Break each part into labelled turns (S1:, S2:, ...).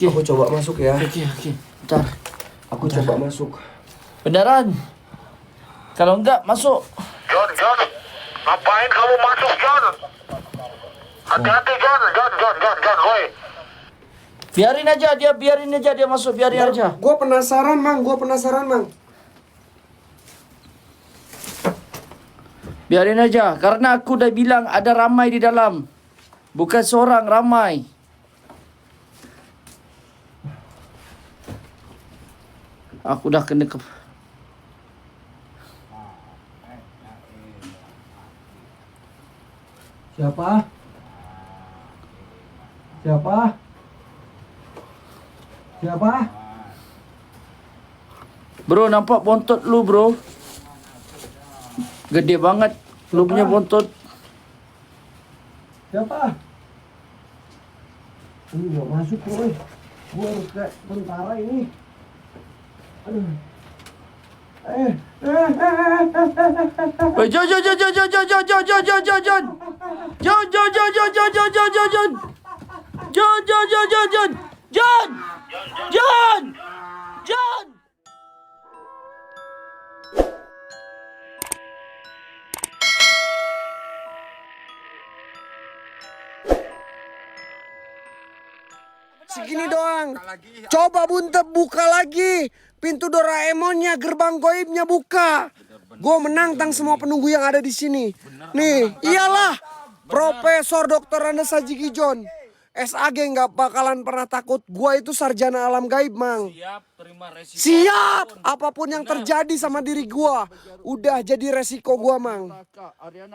S1: Aku coba masuk ya.
S2: Oke. Bentar.
S1: Aku coba masuk.
S2: Beneran. Kalau enggak, masuk.
S3: John, ngapain kamu masuk, John? Hati-hati, John, woi.
S2: Biarin aja dia masuk, biarin aja.
S1: Gua penasaran, Mang.
S2: Biarin aja, karena aku udah bilang ada ramai di dalam. Bukan seorang, ramai. Aku udah kena ke...
S1: Siapa?
S2: Bro, nampak bontot lu, bro? Gede banget lu punya bontot.
S1: Siapa? Ini nggak masuk, bro. Gua harus kayak tentara ini. Aduh.
S2: Woi, John.
S1: Segini doang. Coba Buntep buka lagi. Pintu Doraemonnya, gerbang goibnya buka. Gue menantang semua penunggu yang ada di sini. Nih, iyalah. Profesor Dr. Andes Haji Gijon. SAG nggak bakalan pernah takut. Gua itu sarjana alam gaib, Mang.
S2: Siap, terima resiko.
S1: Siap, apapun yang terjadi sama diri gua. Udah jadi resiko gua, Mang.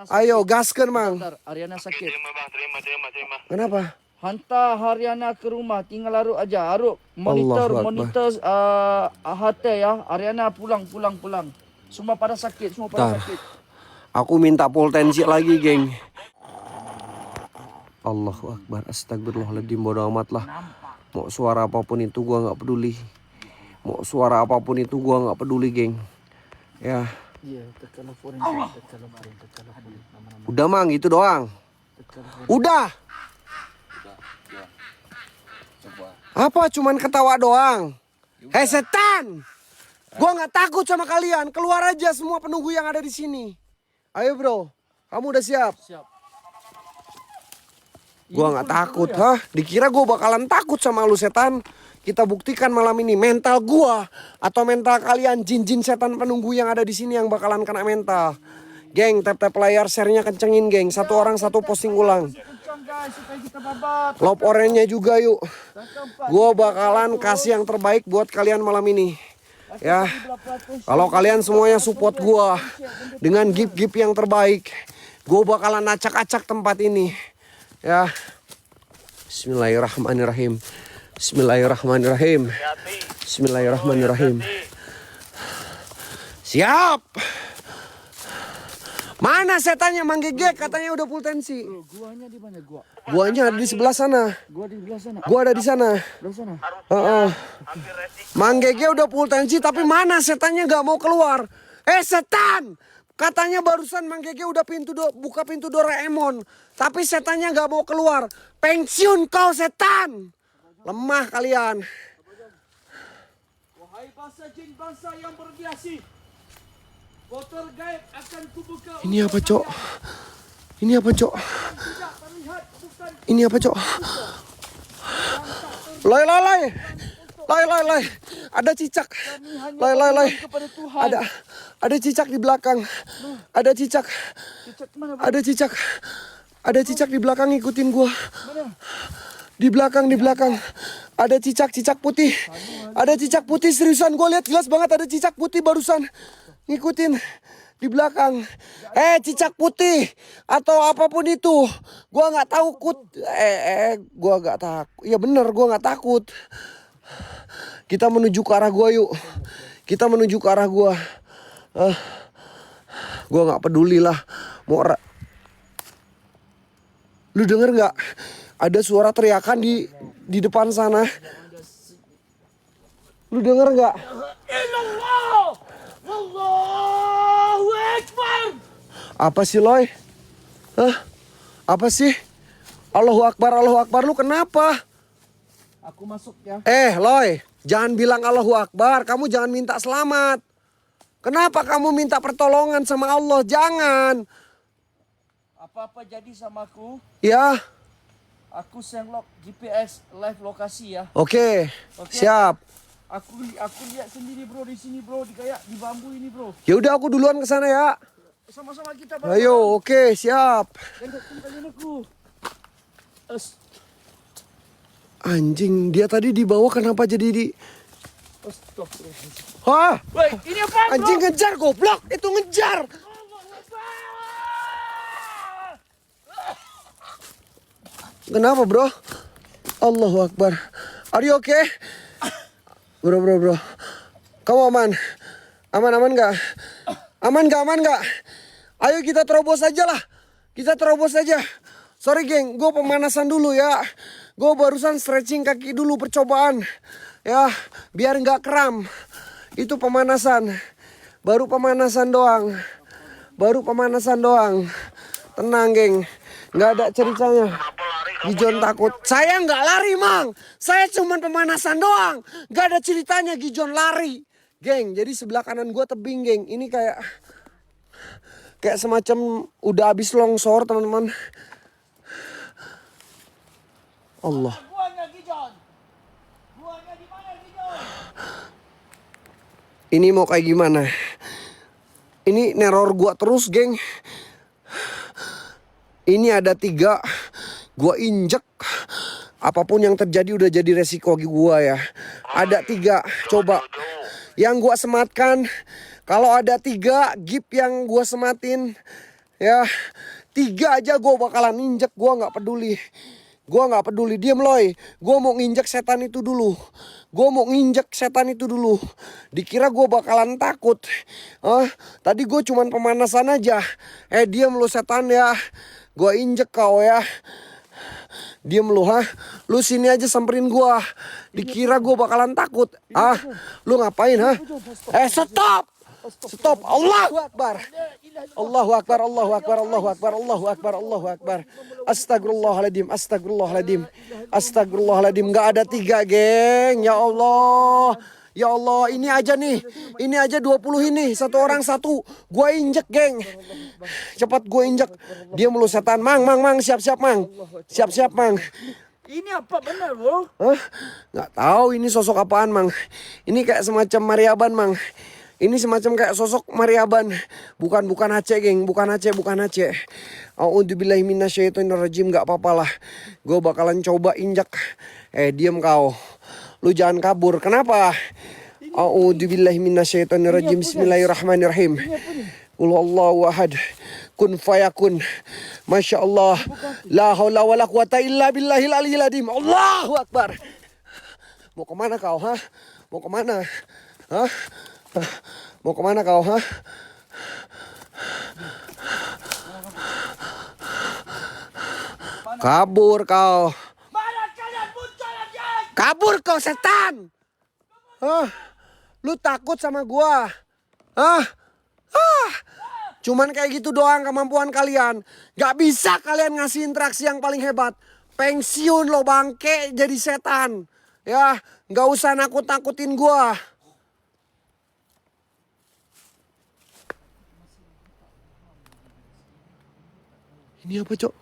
S1: Ayo, gaskan, Mang.
S2: Ariana sakit.
S3: Terima, Bang. Terima.
S1: Kenapa?
S2: Hantar Ariana ke rumah, tinggal Aruk aja. Aruk,
S1: Allahu Akbar.
S2: monitor hotel ya. Ariana pulang. Semua pada sakit.
S1: Aku minta potensi lagi, geng. Allahu Akbar, astagfirullahaladzim, bodo amat lah. Mau suara apapun itu gua nggak peduli. Geng. Ya.
S2: Iya, terkalafurin.
S1: Udah, Mang, itu doang. Udah. Apa cuman ketawa doang? Hei setan! Gua nggak takut sama kalian. Keluar aja semua penunggu yang ada di sini. Ayo, bro. Kamu udah siap?
S2: Siap.
S1: Gua nggak takut, hah? Dikira gua bakalan takut sama lu, setan. Kita buktikan malam ini mental gua atau mental kalian, jin-jin setan penunggu yang ada di sini yang bakalan kena mental. Geng, tap layar, share-nya kencengin, geng. Satu orang satu posting ulang. Lop orange-nya juga yuk. Gua bakalan kasih yang terbaik buat kalian malam ini. Ya. Kalau kalian semuanya support gua dengan gift-gift yang terbaik, gua bakalan acak-acak tempat ini. Ya. Bismillahirrahmanirrahim. Siap. Mana setannya, Mang Gege? Katanya udah full tensi.
S2: Guanya di mana gua?
S1: Guanya ada di sebelah sana.
S2: Gua di sebelah sana.
S1: Gua ada di sana.
S2: Belah sana.
S1: Mang Gege udah full tensi, tapi mana setannya gak mau keluar? Setan! Katanya barusan Mang Gege udah buka pintu Doraemon, tapi setannya gak mau keluar. Pensiun kau, setan! Lemah kalian.
S2: Wahai bangsa jin, bangsa yang berbiasi, portal gaib akan kubuka.
S1: Ini apa, Cok? Lay. Ada cicak. Lay. Ada cicak di belakang. Ada cicak di belakang ngikutin gua. Di belakang. Ada cicak putih. Seriusan, gua lihat jelas banget ada cicak putih barusan ngikutin di belakang. Cicak putih atau apapun itu. Gua nggak takut. Gua nggak takut. Iya bener, gua nggak takut. Kita menuju ke arah gua yuk. Gua nggak peduli lah. Lu denger nggak? Ada suara teriakan di depan sana. Lu denger nggak?
S2: Allahu Akbar.
S1: Apa sih, Loy? Hah? Apa sih? Allahu Akbar, lu kenapa?
S2: Aku masuk ya.
S1: Loy, jangan bilang Allahu Akbar. Kamu jangan minta selamat. Kenapa kamu minta pertolongan sama Allah? Jangan.
S2: Apa-apa jadi sama aku,
S1: Ya,
S2: aku send log GPS live lokasi ya.
S1: oke.
S2: Oke.
S1: Siap.
S2: Aku lihat sendiri bro di sini bro, kayak di bambu ini bro.
S1: Ya udah aku duluan ke sana ya.
S2: Sama-sama kita
S1: Ayo, oke, siap.
S2: Tengok aku.
S1: Anjing, dia tadi di bawah kenapa jadi di...
S2: Astagfirullah.
S1: Hah?
S2: Woi, ini apa bro?
S1: Anjing ngejar goblok, itu ngejar. Kenapa bro? Allahu Akbar. Are you okay? Bro. Kamu aman? Aman gak? Aman gak? Ayo kita terobos aja lah. Kita terobos aja. Sorry geng, gue pemanasan dulu ya. Gue barusan stretching kaki dulu percobaan. Ya, biar nggak kram. Itu pemanasan. Baru pemanasan doang. Tenang geng. Nggak ada ceritanya. Gijon takut. Saya nggak lari mang. Saya cuman pemanasan doang. Nggak ada ceritanya Gijon lari. Geng, jadi sebelah kanan gue tebing geng. Ini kayak semacam udah habis longsor teman-teman. Allah.
S2: Buahnya Gijon. Buahnya di mana Gijon?
S1: Ini mau kayak gimana? Ini neror gua terus geng. Ini ada 3. Gua injek. Apapun yang terjadi udah jadi resiko gua ya. Ada 3. Coba. Yang gua sematkan. Kalau ada 3 gip yang gua sematin. Ya. 3 aja gua bakalan injek. Gua gak peduli. Diem Loy. Gua mau nginjek setan itu dulu. Dikira gua bakalan takut. Tadi gua cuman pemanasan aja. Diem lu setan ya. Gua injek kau ya. Diem lu Lu sini aja samperin gua. Dikira gua bakalan takut. Lu ngapain Stop. Allahu Akbar. Astagfirullahaladzim. Gak ada 3 geng. Ya Allah, ini aja nih. Ini aja 20 ini. 1 orang 1. Gua injek geng. Cepat gua injek. Dia mulu setan. Mang. Siap-siap mang.
S2: Ini apa benar bro?
S1: Gak tahu ini sosok apaan mang. Ini kayak semacam Mariaban mang. Ini semacam kayak sosok Mariaban. Bukan Aceh geng. Bukan Aceh. A'udzubillahi minasyaitonirrajim. Gak apa-apa lah. Gue bakalan coba injak. Diem kau. Lu jangan kabur. Kenapa? A'udzubillahi minasyaitonirrajim. Bismillahirrahmanirrahim. Qul huwallahu ahad. Kun fayakun. Masya Allah. La haula wala quwata illa billahil aliyil azim. Allahu Akbar. Mau kemana kau Mau kemana kau Kabur kau. Kabur kau setan. Lu takut sama gua? Cuman kayak gitu doang kemampuan kalian. Gak bisa kalian ngasih interaksi yang paling hebat. Pensiun lo bangke jadi setan. Ya, gak usah nakut-nakutin gua. Ini apa, Cok?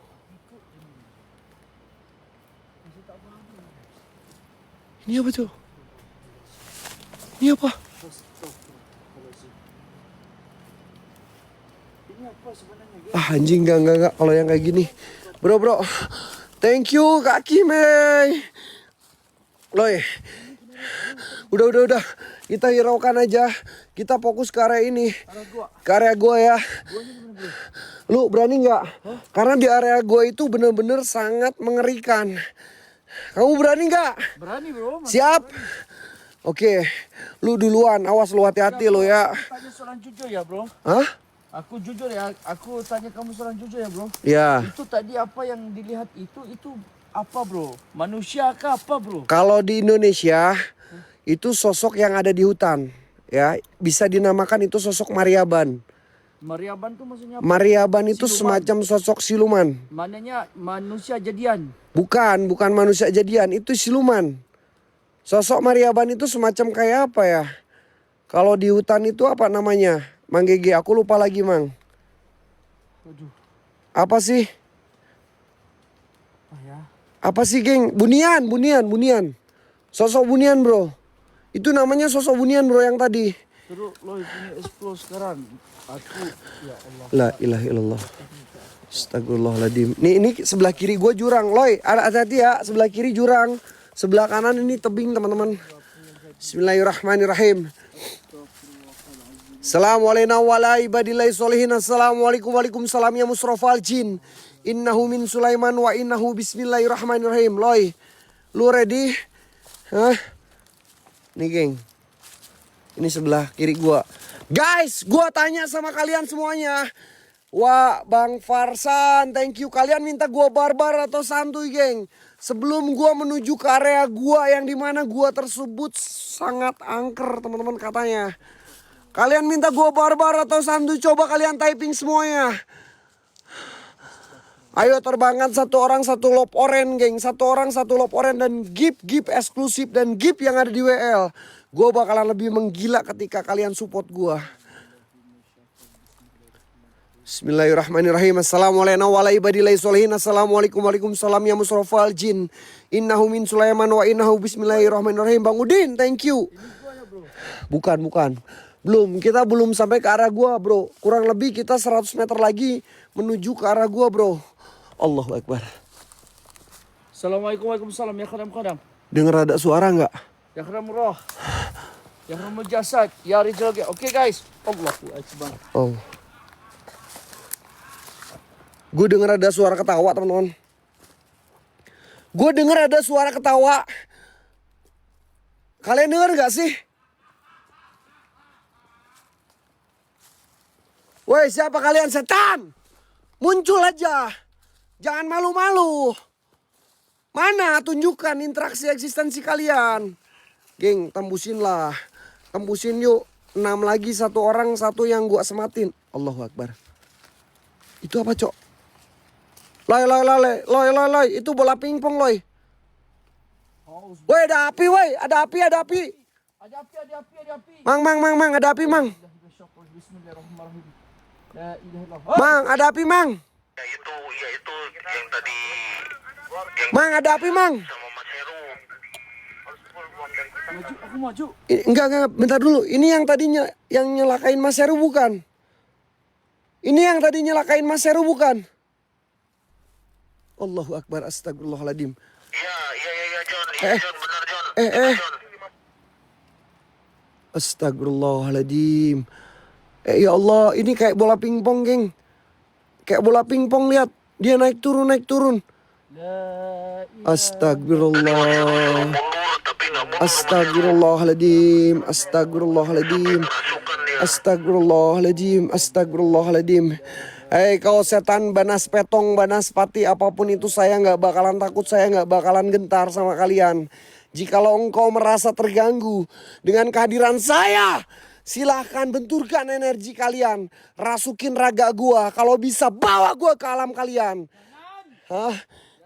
S1: Ini apa, Cok? Ini apa? Anjing, enggak. Kalau yang kayak gini. Bro. Thank you, Kak Kimei. Loy. Udah. Kita hiraukan aja. Kita fokus ke area ini. Ke area gua ya. Lu berani nggak? Karena di area gua itu bener-bener sangat mengerikan. Kamu berani nggak?
S2: Berani bro.
S1: Siap. Oke. Lu duluan. Awas lu hati-hati lo ya.
S2: Tanya soalan jujur ya bro. Aku jujur ya. Aku tanya kamu soalan jujur ya bro.
S1: Ya.
S2: Itu tadi apa yang dilihat itu apa bro? Manusia kah apa bro?
S1: Kalau di Indonesia itu sosok yang ada di hutan. Ya, bisa dinamakan itu sosok Mariaban.
S2: Mariaban tuh maksudnya apa?
S1: Mariaban itu
S2: Siluman.
S1: semacam sosok siluman.
S2: Maknanya manusia jadian.
S1: Bukan manusia jadian, itu siluman. Sosok Mariaban itu semacam kayak apa ya? Kalau di hutan itu apa namanya? Mang Gege, aku lupa lagi, Mang.
S2: Aduh.
S1: Apa sih?
S2: Ya.
S1: Apa sih, geng? Bunian. Sosok bunian, bro. Itu namanya sosok bunian, bro, yang tadi.
S2: Terus lo punya explore sekarang. Aku, ya Allah.
S1: La ilaha illallah. Astagfirullahaladzim. Ini sebelah kiri gue jurang, Loy. Hati-hati ya, sebelah kiri jurang. Sebelah kanan ini tebing, teman-teman. Bismillahirrahmanirrahim. Assalamualaikum warahmatullahi wabarakatuh. Assalamualaikum waalaikumsalam ya musrofal jin. Innahu min Sulaiman wa innahu bismillahirrahmanirrahim. Loy, lu ready? Hah? Nih, geng. Ini sebelah kiri gua. Guys, gua tanya sama kalian semuanya. Wah, Bang Farsan, thank you. Kalian minta gua barbar atau santuy, geng? Sebelum gua menuju ke area gua yang dimana gua tersebut sangat angker, teman-teman katanya. Kalian minta gua barbar atau santuy? Coba kalian typing semuanya. Ayo terbangkan satu orang satu lop oren, geng. Satu orang satu lop oren dan gift eksklusif dan gift yang ada di WL. Gue bakalan lebih menggila ketika kalian support gue. Bismillahirrahmanirrahim. Assalamualaikum warahmatullahi wabarakatuh. Assalamualaikum waalaikumsalam ya musrofal jin. Innahu min Sulaiman wa innahu bismillahirrahmanirrahim. Bang Udin, thank you. Bukan. Belum, kita belum sampai ke arah gua, bro. Kurang lebih kita 100 meter lagi menuju ke arah gua, bro. Allahu Akbar.
S2: Assalamualaikum waalaikumsalam ya khadam.
S1: Dengar ada suara nggak?
S2: Ya khadam roh. Ya khadam jasad. Ya rijal. Oke guys. Allahu Akbar.
S1: Oh. Gue dengar ada suara ketawa, teman-teman. Gue dengar ada suara ketawa. Kalian dengar nggak sih? Woi, siapa kalian? Setan! Muncul aja. Jangan malu-malu. Mana tunjukkan interaksi eksistensi kalian. Geng, tembusin lah. Tembusin yuk. 6 lagi, 1 orang, 1 yang gua sematin. Allahu Akbar. Itu apa, Cok? Loy. Itu bola pingpong, Loy. Woi, ada api, woi. Ada api.
S2: Ada api.
S1: Mang, ada api, Mang.
S2: Bismillahirrahmanirrahim. La ilaha illallah.
S1: Mang, ada api, Mang.
S3: Ya itu yang tadi
S1: Mang, ada api, Mang.
S3: sama Mas Heru.
S2: Aku maju.
S1: Enggak, bentar dulu. Ini yang tadinya yang nyelakain Mas Heru bukan? Ini yang tadi nyelakain Mas Heru bukan? Allahu Akbar, astagfirullahaladzim.
S3: Iya, John. Iya, John, benar, John. Benar, John.
S1: Astagfirullahaladzim. Ya Allah, ini kayak bola pingpong, geng. Kayak bola pingpong, lihat. Dia naik turun.
S2: La ilaha.
S1: Astagfirullah.
S3: Mundur tapi nggak mundur.
S1: Astagfirullahaladzim. Hei kau setan, banas petong, banas pati, apapun itu saya nggak bakalan takut, saya nggak bakalan gentar sama kalian. Jikalau engkau merasa terganggu dengan kehadiran saya, silahkan benturkan energi kalian. Rasukin raga gua, kalau bisa bawa gua ke alam kalian. Hah?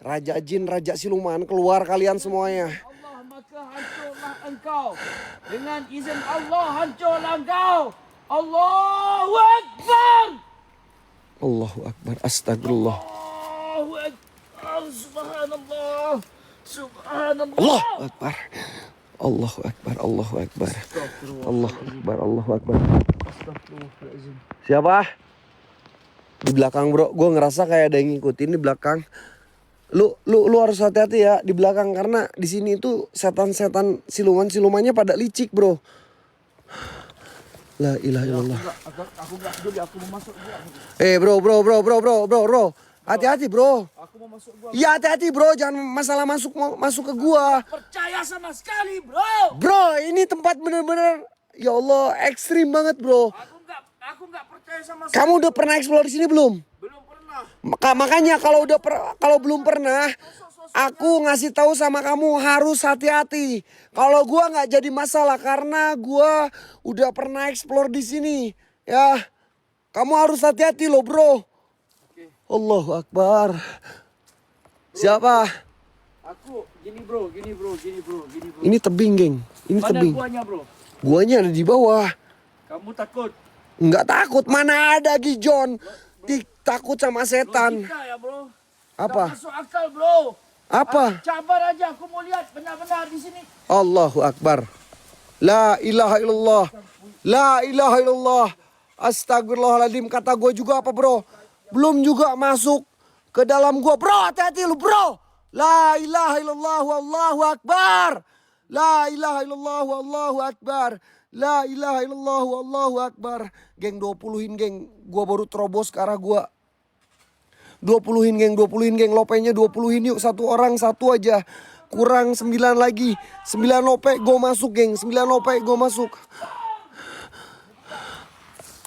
S1: Raja jin, raja siluman, keluar kalian semuanya.
S2: Allah, maka hancurlah engkau. Dengan izin Allah hancurlah engkau. Allahu Akbar.
S1: Allahu Akbar, astagfirullah.
S2: Allahu Akbar. Subhanallah.
S1: Allahu Akbar. Allahu Akbar, Allahu Akbar. Allahu Akbar.
S2: Astagfirullahaladzim.
S1: Siapa? Di belakang, bro. Gue ngerasa kayak ada yang ngikutin di belakang. Lu harus hati-hati ya di belakang karena di sini itu setan-setan siluman-silumannya pada licik, bro. La ilaha illallah.
S2: Aku nggak peduli, aku mau masuk gua.
S1: Bro. Hati-hati, bro.
S2: Aku mau masuk gua.
S1: Iya, hati-hati, bro. Jangan masalah masuk ke gua.
S2: Percaya sama sekali, bro.
S1: Bro, ini tempat bener-bener ya Allah, ekstrim banget, bro.
S2: Aku nggak percaya sama sekali.
S1: Kamu udah pernah explore di sini belum?
S2: Belum pernah.
S1: Makanya kalau belum pernah, aku ngasih tahu sama kamu harus hati-hati. Kalau gua nggak jadi masalah karena gua udah pernah explore di sini, ya. Kamu harus hati-hati loh, bro. Allahu Akbar. Siapa?
S2: Aku Gini bro.
S1: Ini tebing, geng. Ini
S2: Mana
S1: tebing.
S2: guanya bro?
S1: Guanya ada di bawah.
S2: Kamu takut?
S1: Nggak takut, mana ada Gijon. Takut sama setan.
S2: Logika ya bro.
S1: Apa?
S2: Gak masuk akal bro.
S1: Apa?
S2: Cabar aja, aku mau lihat benar-benar di sini.
S1: Allahu Akbar. La ilaha illallah. La ilaha illallah. Astagfirullahaladzim. Kata gue juga apa bro? Belum juga masuk ke dalam gua. Bro, hati-hati lu bro. La ilaha illallah wallahu akbar. La ilaha illallah wallahu akbar. La ilaha illallah wallahu akbar. Geng 20-in geng. Gua baru terobos ke arah gua. 20-in geng. Lopenya 20-in yuk. Satu orang satu aja. Kurang 9 lagi. 9 lope gue masuk geng. 9 lope gue masuk.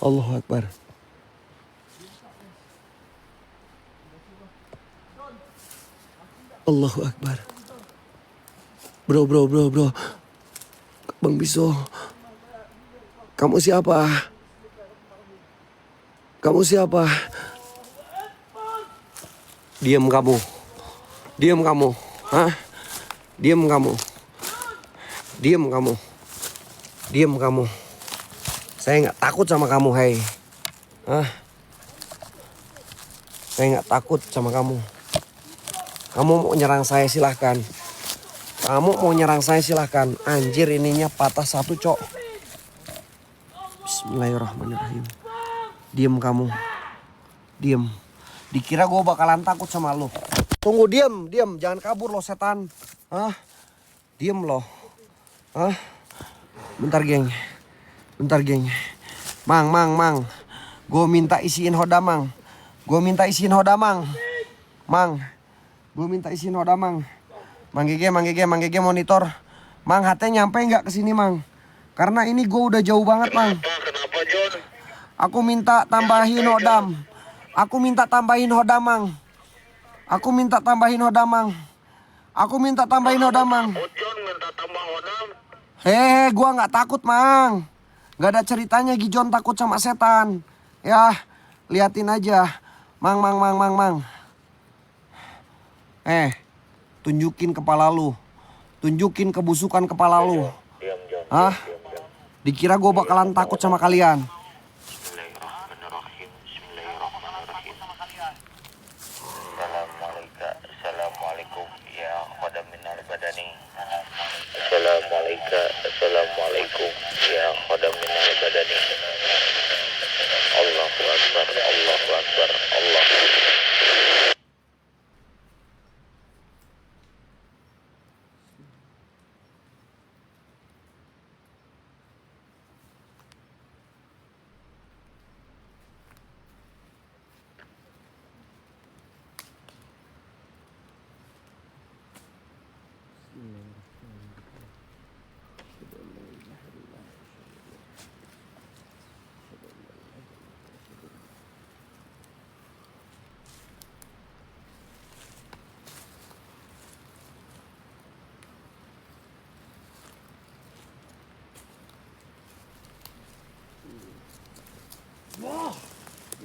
S1: Allahu Akbar. Allahu Akbar. Bro. Bang Biso. Kamu siapa? Kamu siapa? Diam kamu. Hah? Diam kamu. Saya nggak takut sama kamu, hei. Hah? Saya nggak takut sama kamu. Kamu mau nyerang saya silahkan. Anjir, ininya patah satu, cok. Bismillahirrahmanirrahim. Diam kamu. Diam. Dikira gue bakalan takut sama lo. Tunggu, diam. Jangan kabur lo, setan. Hah? Diam lo. Hah? Bentar, geng. Mang. Gue minta isiin hoda, Mang. Mang, Mang Gege monitor. Mang, HT nyampe nggak ke sini, Mang? Karena ini gue udah jauh banget, Mang.
S3: Kenapa John?
S1: Aku minta tambahin hodam. Mang. Aku minta tambahin hodam, Mang.
S3: John minta tambah hodam.
S1: Gua nggak takut, Mang. Nggak ada ceritanya Gijon takut sama setan. Ya, liatin aja. Mang. Tunjukin kepala lu. Tunjukin kebusukan kepala lu.
S3: Diam John.
S1: Hah? Dikira gue bakalan takut sama kalian.
S3: Bismillahirrahmanirrahim. Assalamualaikum ya khodam minal badani. Assalamualaikum ya khodam minal badani. Allahu Akbar.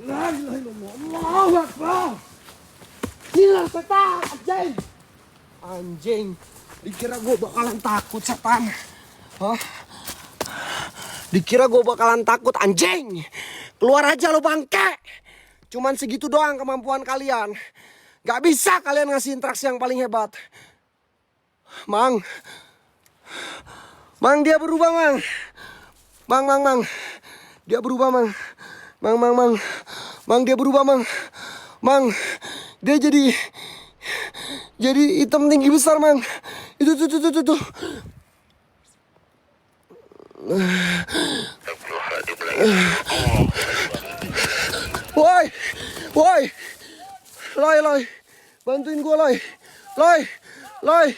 S1: La ilaha illallah. Allahu Akbar. Hilang setan, anjing. Dikira gue bakalan takut, setan. Hah? Dikira gue bakalan takut, anjing. Keluar aja lo, bangke. Cuman segitu doang kemampuan kalian. Gak bisa kalian ngasih interaksi yang paling hebat. Mang, dia berubah, Mang. Mang. Dia berubah, Mang. Mang, dia berubah, Mang. Mang, dia jadi hitam tinggi besar, Mang. Itu tuh. Woi. Loi. Bantuin gua, Loi. Loi.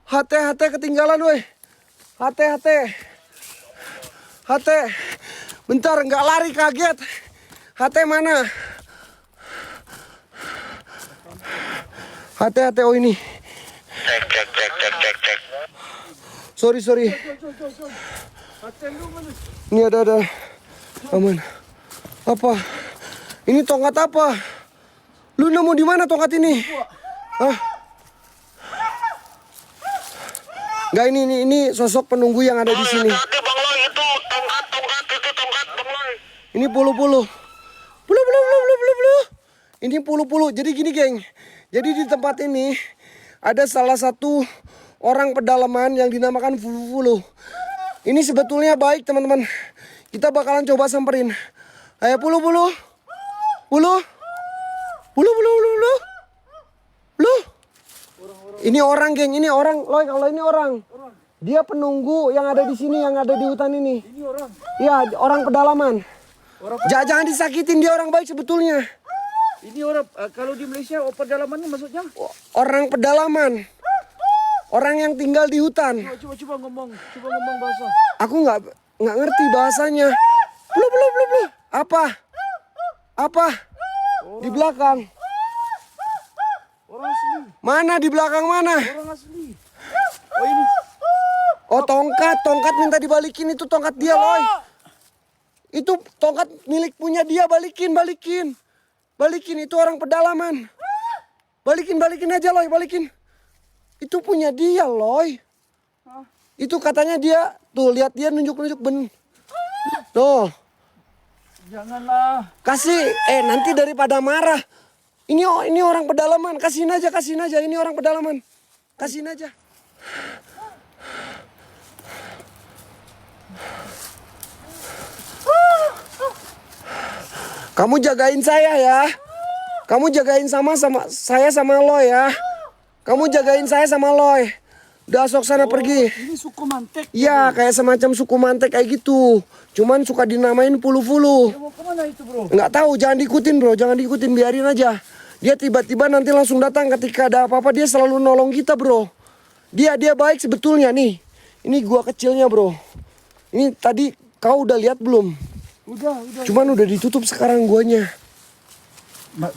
S1: HT ketinggalan, woi. HT. Bentar, nggak lari, kaget. HT mana? HT, oh ini.
S3: Cek.
S1: Sorry. Ini ada. Aman. Apa? Ini tongkat apa? Lu nemu di mana tongkat ini? Hah? Enggak, ini sosok penunggu yang ada di sini.
S3: Hati Bang Loy itu tongkat Bang Loy.
S1: Ini pulu-pulu. Pulu. Ini pulu-pulu. Jadi gini, geng. Jadi di tempat ini ada salah satu orang pedalaman yang dinamakan pulu-pulu. Ini sebetulnya baik, teman-teman. Kita bakalan coba samperin. Ayo pulu-pulu. Pulu. Ini orang, geng. Ini orang. Loy, kalau ini orang. Dia penunggu yang ada di sini, yang ada di hutan ini.
S2: Ini orang.
S1: Iya, orang pedalaman. Jangan disakitin, dia orang baik sebetulnya.
S2: Ini orang kalau di Malaysia pedalamannya maksudnya?
S1: Orang pedalaman. Orang yang tinggal di hutan.
S2: Coba ngomong bahasa.
S1: Aku nggak ngerti bahasanya. Blu. Apa? Di belakang.
S2: Orang asli.
S1: Mana di belakang mana?
S2: Orang asli. Oh ini.
S1: Oh, tongkat minta dibalikin, itu tongkat dia, Loy. Itu tongkat milik punya dia, balikin. Balikin, itu orang pedalaman. Balikin aja, Loy, balikin. Itu punya dia, Loy. Itu katanya dia, tuh lihat dia nunjuk ben. Tuh.
S2: Janganlah.
S1: Kasih, nanti daripada marah. Ini orang pedalaman, kasihin aja. Ini orang pedalaman. Kasihin aja. Kamu jagain saya ya. Kamu jagain sama saya sama Loy ya. Kamu jagain saya sama Loy. Udah sok sana pergi.
S2: Ini suku Mantek.
S1: Iya, kayak semacam suku Mantek kayak gitu. Cuman suka dinamain pulu-pulu.
S2: Dia mau kemana itu, bro?
S1: Nggak tahu, jangan diikutin, bro. Jangan diikutin, biarin aja. Dia tiba-tiba nanti langsung datang ketika ada apa-apa, dia selalu nolong kita, bro. Dia baik sebetulnya nih. Ini gua kecilnya, bro. Ini tadi kau udah lihat belum?
S2: Udah.
S1: Cuman udah ditutup sekarang guanya.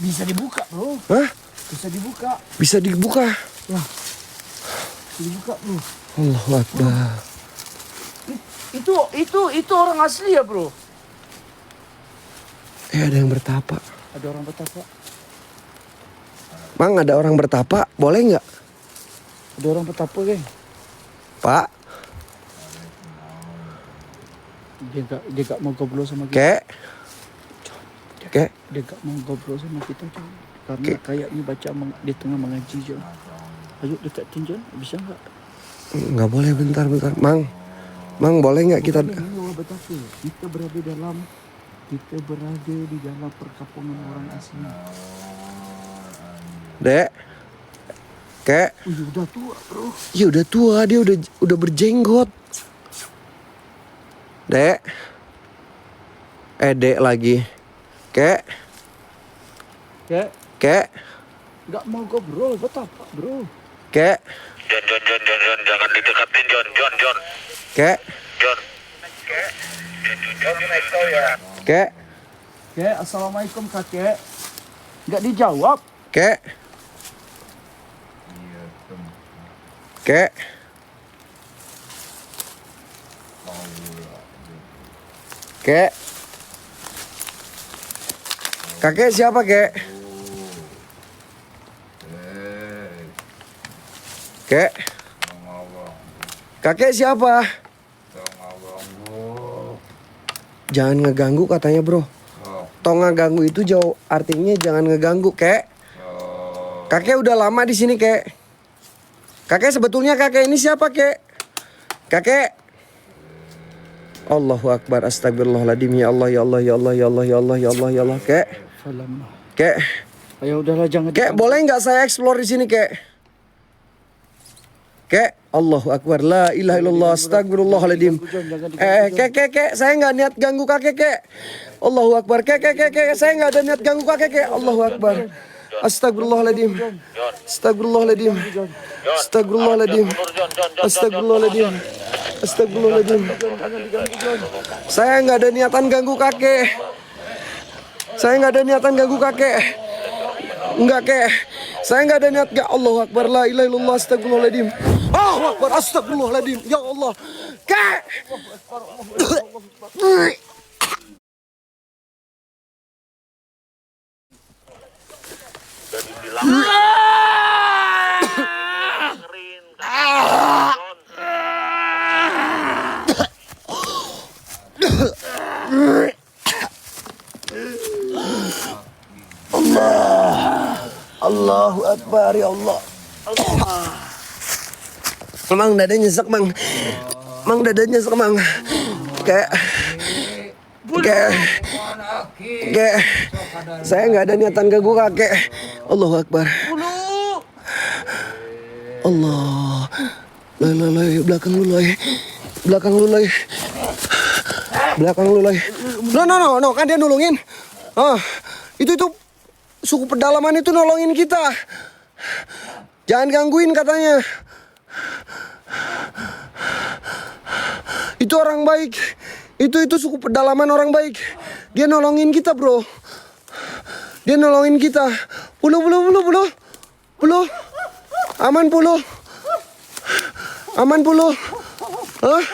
S2: Bisa dibuka, bro.
S1: Hah?
S2: Bisa dibuka.
S1: Bisa dibuka.
S2: Wah. Dibuka, bro.
S1: Allahu Akbar.
S2: Itu orang asli ya, bro?
S1: Ada yang bertapa.
S2: Ada orang betapa.
S1: Mang, ada orang bertapa, boleh nggak?
S2: Ada orang betapa, geng.
S1: Pak,
S2: Dia gak mau ngobrol sama kita.
S1: Kek.
S2: Dia gak mau ngobrol sama kita, John. Karena kayaknya baca di tengah mengaji, John. Ayo dekatin, John. Bisa nggak?
S1: Nggak boleh, bentar. Mang, boleh nggak kita?
S2: Ini orang betapa. Kita berada di dalam perkampungan orang asing.
S1: Dek. Kek.
S2: Udah tua, bro.
S1: Iya udah tua, dia udah berjenggot. Dek. Dek lagi. Kek.
S3: Nggak mau ngobrol, betapa bro.
S1: Kek.
S3: John, jangan didekatin John.
S1: Kek.
S3: John,
S1: Kek.
S2: Kek, assalamualaikum kakek. Nggak dijawab.
S1: Kek. Kek. Kek. Kakek siapa, Kek? Kek. Kakek siapa? Jangan ngeganggu katanya, bro. Tong ngeganggu itu jauh artinya jangan ngeganggu, Kek. Kakek udah lama di sini, Kek. Kakek sebetulnya kakek ini siapa, Kek? Kakek. Allahu Akbar, astagfirullahaladzim, ya Allah, ya Allah, ya Allah, ya Allah, ya Allah, ya Allah, ya Allah, Kek. Kek.
S2: Ayo udahlah jangan.
S1: Kek, boleh nggak saya explore di sini, Kek? Kek, Allahu Akbar, la ilaha illallah, astagfirullahaladzim. Kek, saya nggak niat ganggu kakek, Kek. Allahu Akbar, Kek, saya nggak ada niat ganggu kakek, Kek. Allahu Akbar. Astagfirullahaladzim. Astagfirullahaladzim. Astagfirullahaladzim. Astagfirullahaladzim. Astagfirullahaladzim. Saya nggak ada niatan ganggu kakek. Saya nggak ada niatan ganggu kakek. Enggak, Kek. Saya nggak ada niat. Allahu Akbar, la ilaha illallah, astagfirullahaladzim. Allahu Akbar, astagfirullahaladzim. Ya Allah, Kek. Akbar ya Allah. Mang dadanya nyesek mang. Mang dadanya nyesek mang. Kayak saya nggak ada niatan ganggu kakek. Allahu Akbar. Allah. Loy, belakang lu loy. Belakang lu loy. Belakang lu loy. No, kan dia nolongin. Itu suku pedalaman itu nolongin kita. Jangan gangguin katanya. Itu orang baik. Itu suku pedalaman orang baik. Dia nolongin kita, bro. Dia nolongin kita. Puluh. Aman puluh. Hah?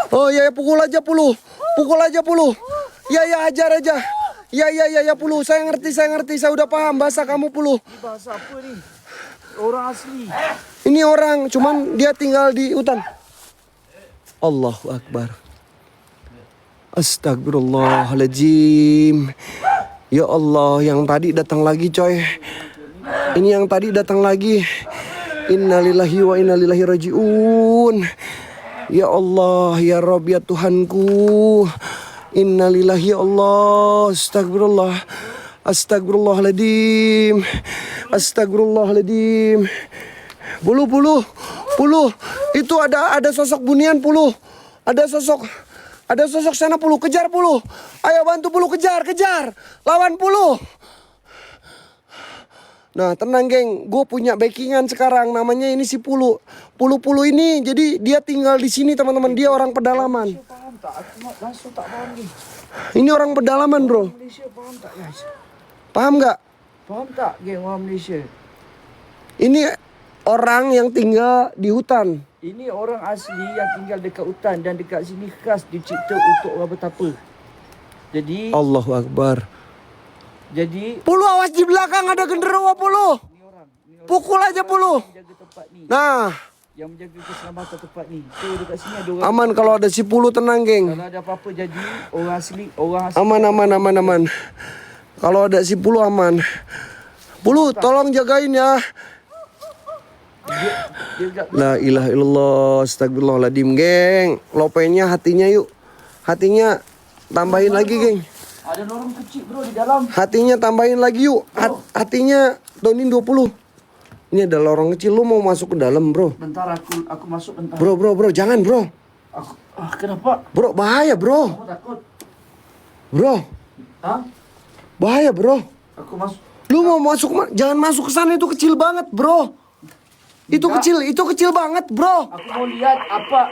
S1: Oh ya, pukul aja puluh. Ya ajar aja. Ya puluh. Saya ngerti. Saya udah paham bahasa kamu puluh.
S2: Ini bahasa apa nih? Orang asli.
S1: Ini orang, cuman dia tinggal di hutan. Allahu Akbar. Astagfirullahaladzim. Ya Allah, yang tadi datang lagi coy. Ini yang tadi datang lagi. Innalillahi wa innalillahi raji'un. Ya Allah, ya Rabb, ya Tuhanku. Innalillahi ya Allah. Astagfirullahaladzim. Puluh. Itu ada sosok bunian puluh. Ada sosok sana puluh. Kejar puluh. Ayo bantu puluh, kejar. Lawan puluh. Nah tenang geng, gue punya backingan sekarang, namanya ini si Pulu. Pulu ini, jadi dia tinggal di sini teman-teman, dia orang pedalaman.
S2: Paham tak? Aku langsung tak paham nih.
S1: Ini orang pedalaman bro.
S2: Malaysia paham tak guys?
S1: Paham nggak?
S2: Paham tak geng orang Malaysia?
S1: Ini orang yang tinggal di hutan.
S2: Ini orang asli yang tinggal dekat hutan dan dekat sini khas dicipta untuk orang bertapa. Jadi
S1: Allahu Akbar.
S2: Jadi
S1: Pulu, awas di belakang ada genderuwo Pulu. Pukul aja Pulu.
S2: menjaga tempat ni.
S1: Nah,
S2: Yang menjaga keselamatan tempat ni. So dekat sini ada orang.
S1: aman kalau ada si Pulu, tenang geng.
S2: Kalau ada apa-apa jadi orang asli
S1: Aman. Kalau ada si Pulu aman. Pulu, tolong jagain ya.
S2: dia enggak
S1: La ilaha illallah, astagfirullahaladzim geng. Lopenya hatinya yuk. Hatinya tambahin lagi geng.
S2: ada orang kecil bro di dalam.
S1: Hatinya tambahin lagi yuk. Hatinya tonin 20. Ini ada lorong kecil, lu mau masuk ke dalam bro.
S2: Bentar aku masuk bentar.
S1: Bro, jangan bro.
S2: Kenapa?
S1: Bro, bahaya bro.
S2: Kamu takut?
S1: Bro,
S2: Hah?
S1: bahaya bro.
S2: Aku masuk.
S1: Lu mau masuk, jangan masuk ke sana, itu kecil banget bro. Itu kecil banget bro.
S2: Aku mau lihat apa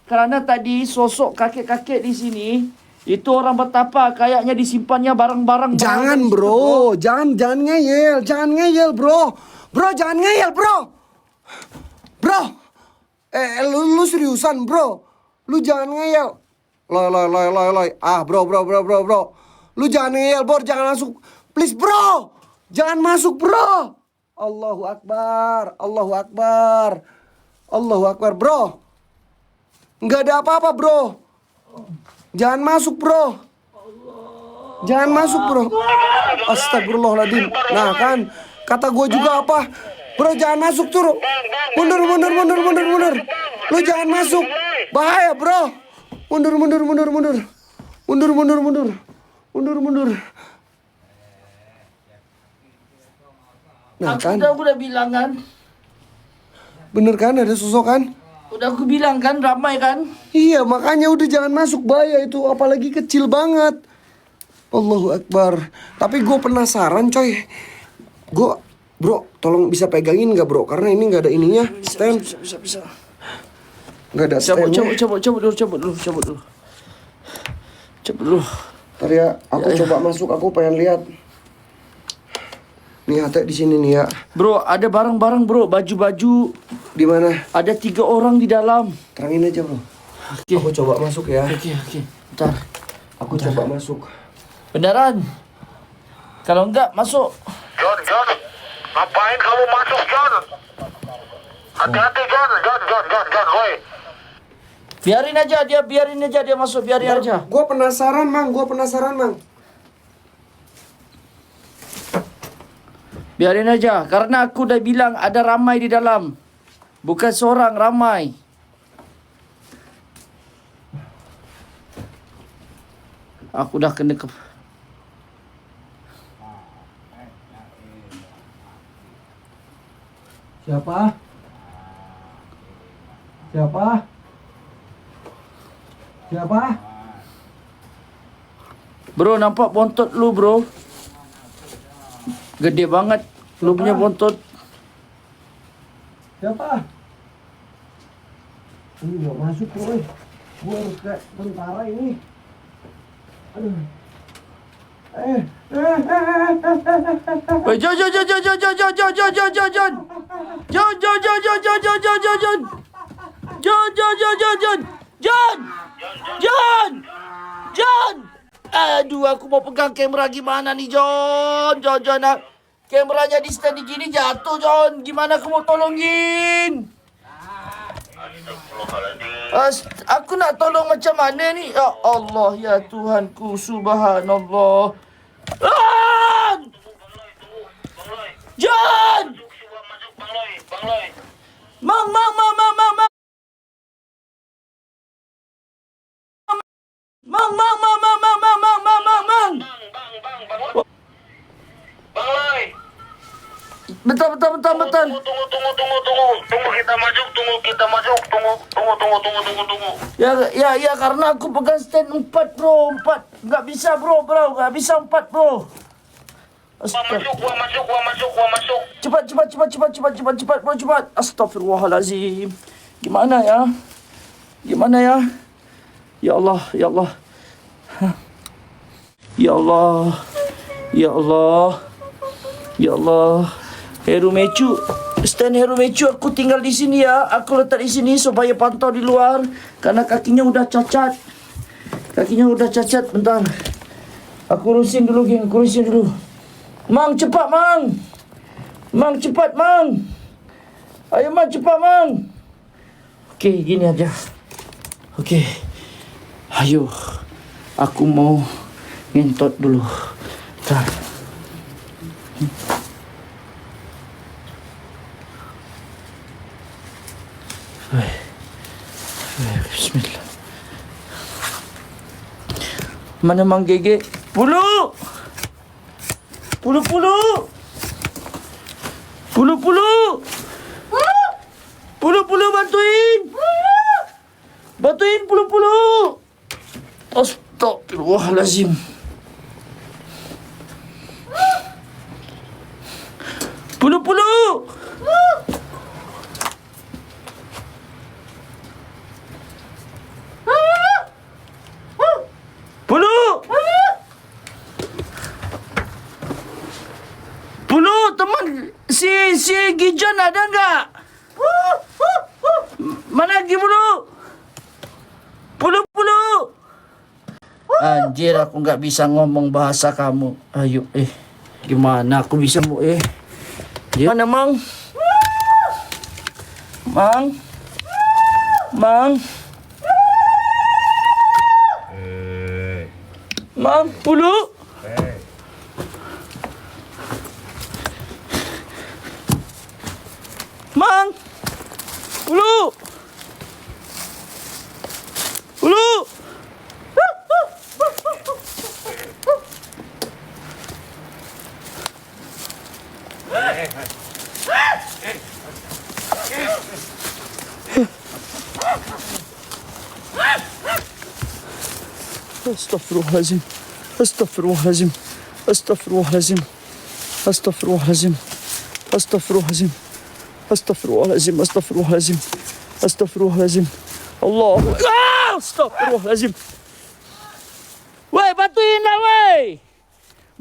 S2: karena tadi sosok kakek-kakek di sini itu orang betapa kayaknya disimpannya barang-barang.
S1: Jangan bro, jangan ngeyel bro. Bro, jangan ngeyel bro. Bro, lu seriusan bro. Lu jangan ngeyel. Loy. Bro. Lu jangan ngeyel bro, jangan masuk. Please bro, jangan masuk bro. Allahu Akbar bro. Nggak ada apa-apa bro. Jangan masuk bro. Astagfirullahaladzim. Nah kan, kata gue juga apa? Bro jangan masuk tuh. Mundur. Lu jangan masuk. Bahaya bro. Mundur. Nah kan,
S2: Aku udah bilang kan.
S1: bener kan ada sosok kan?
S2: Udah aku bilang kan ramai kan.
S1: Iya makanya udah jangan masuk, bahaya itu, apalagi kecil banget. Allahu Akbar. Tapi gue penasaran coy. Bro tolong bisa pegangin gak bro? Karena ini gak ada ininya. Stand.
S2: Bisa.
S1: Gak ada standnya.
S2: Cabut dulu.
S1: Ntar ya, aku coba masuk, aku pengen lihat. Nih hati di sini nih ya.
S2: Bro, ada barang-barang bro, baju-baju.
S1: Di mana?
S2: Ada 3 orang di dalam.
S1: Terangin aja bro.
S2: Oke.
S1: Aku coba masuk ya.
S2: Oke. Bentar.
S1: Aku coba masuk.
S2: Beneran? Kalau enggak masuk.
S3: John, ngapain kamu masuk John? Hati-hati John, woi.
S2: Biarin aja dia masuk, biarin aja.
S1: Gue penasaran mang.
S2: Biarin aja. Karena aku dah bilang ada ramai di dalam. Bukan seorang, ramai. Aku dah kena ke...
S1: Siapa? Siapa? Siapa?
S2: Bro, nampak bontot lu, bro? Gede banget lu punya bontot.
S1: Siapa? Ini nggak masuk bro. Gua harus ke tentara ini. Aduh.
S2: Woi, John. John. Aduh, aku mau pegang kamera gimana nih, John. Kameranya di stand gini jatuh, John. Gimana aku mau tolongin? Aku nak tolong macam mana ni? Ya Allah, ya Tuhanku, subhanallah. John!
S3: Bang Loy.
S2: Mang.
S3: Bang Loy.
S2: Bentar.
S3: Tunggu kita masuk. Tunggu.
S2: Ya, karena aku pegang stand 4, bro. 4. Nggak bisa, bro. Nggak bisa 4, bro.
S3: Gua masuk.
S2: Cepat, bro, cepat. Astagfirullahalazim. Gimana ya? Ya Allah. Hah. Ya Allah. Heru Mecu. Stand Heru Mecu aku tinggal di sini ya. Aku letak di sini supaya pantau di luar. Karena kakinya udah cacat. Bentar. Aku urusin dulu, geng. Mang, cepat, Mang. Ayo, Mang, cepat, Mang. Okey, gini aja. Okey. Ayo. Aku mau ngentot dulu. Bentar. Bismillah. Mana Mang Gege? Pulu bantuin pulu. Astagfirullahalazim. Pulu. Pulu, teman si Gijon ada enggak? Mana lagi Pulu? Anjir, aku enggak bisa ngomong bahasa kamu. Ayo, gimana aku bisa Mana Mang? Mang, Pulu? Mang, Pulu. Astaghfirullahalazim. Allah. Astaghfirullahalazim. Woi, bantuin lah, woi.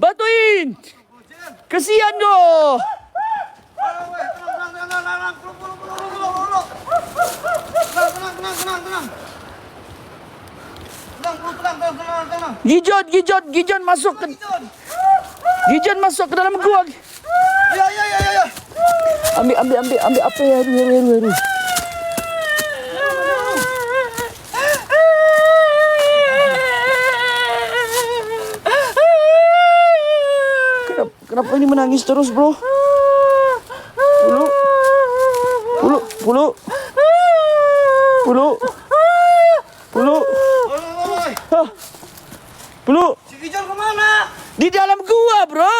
S2: Bantuin. Kesian doh. Tenang. Gijon masuk ke dalam gua.
S1: Ya.
S2: Ambil apa ya? Heru. Kenapa ini menangis terus, bro? Pulu. Pulu. Pulu. Hah. Pulu.
S1: Si Gijon kemana?
S2: Di dalam gua, bro.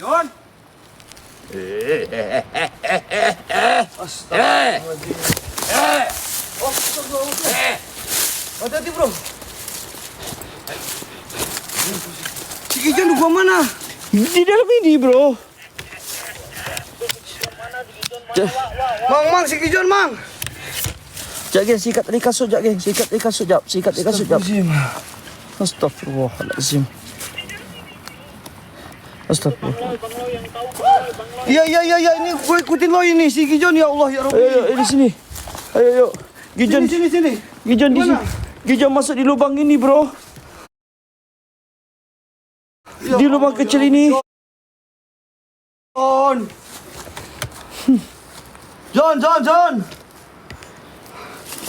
S1: Jon. Hati-hati bro. Si Gijon di gua mana?
S2: Di dalam ini, bro.
S1: Mang, si Gijon mang.
S2: Jap, geng, sikat tadi kasut, jap, geng. Sikat tadi kasut, jap. Sikat tadi kasut, jap. Astagfirullahaladzim. Astagfirullah.
S1: Iya, ini gue ikutin lo ini si Gijon ya Allah ya Rabbi.
S2: Ayo, di sini. Ayo. Gijon,
S1: Sini.
S2: Gijon di sini.
S1: Mana?
S2: Gijon masuk di lubang ini, bro.
S1: Ya
S2: Di lubang kecil ini.
S1: Jon.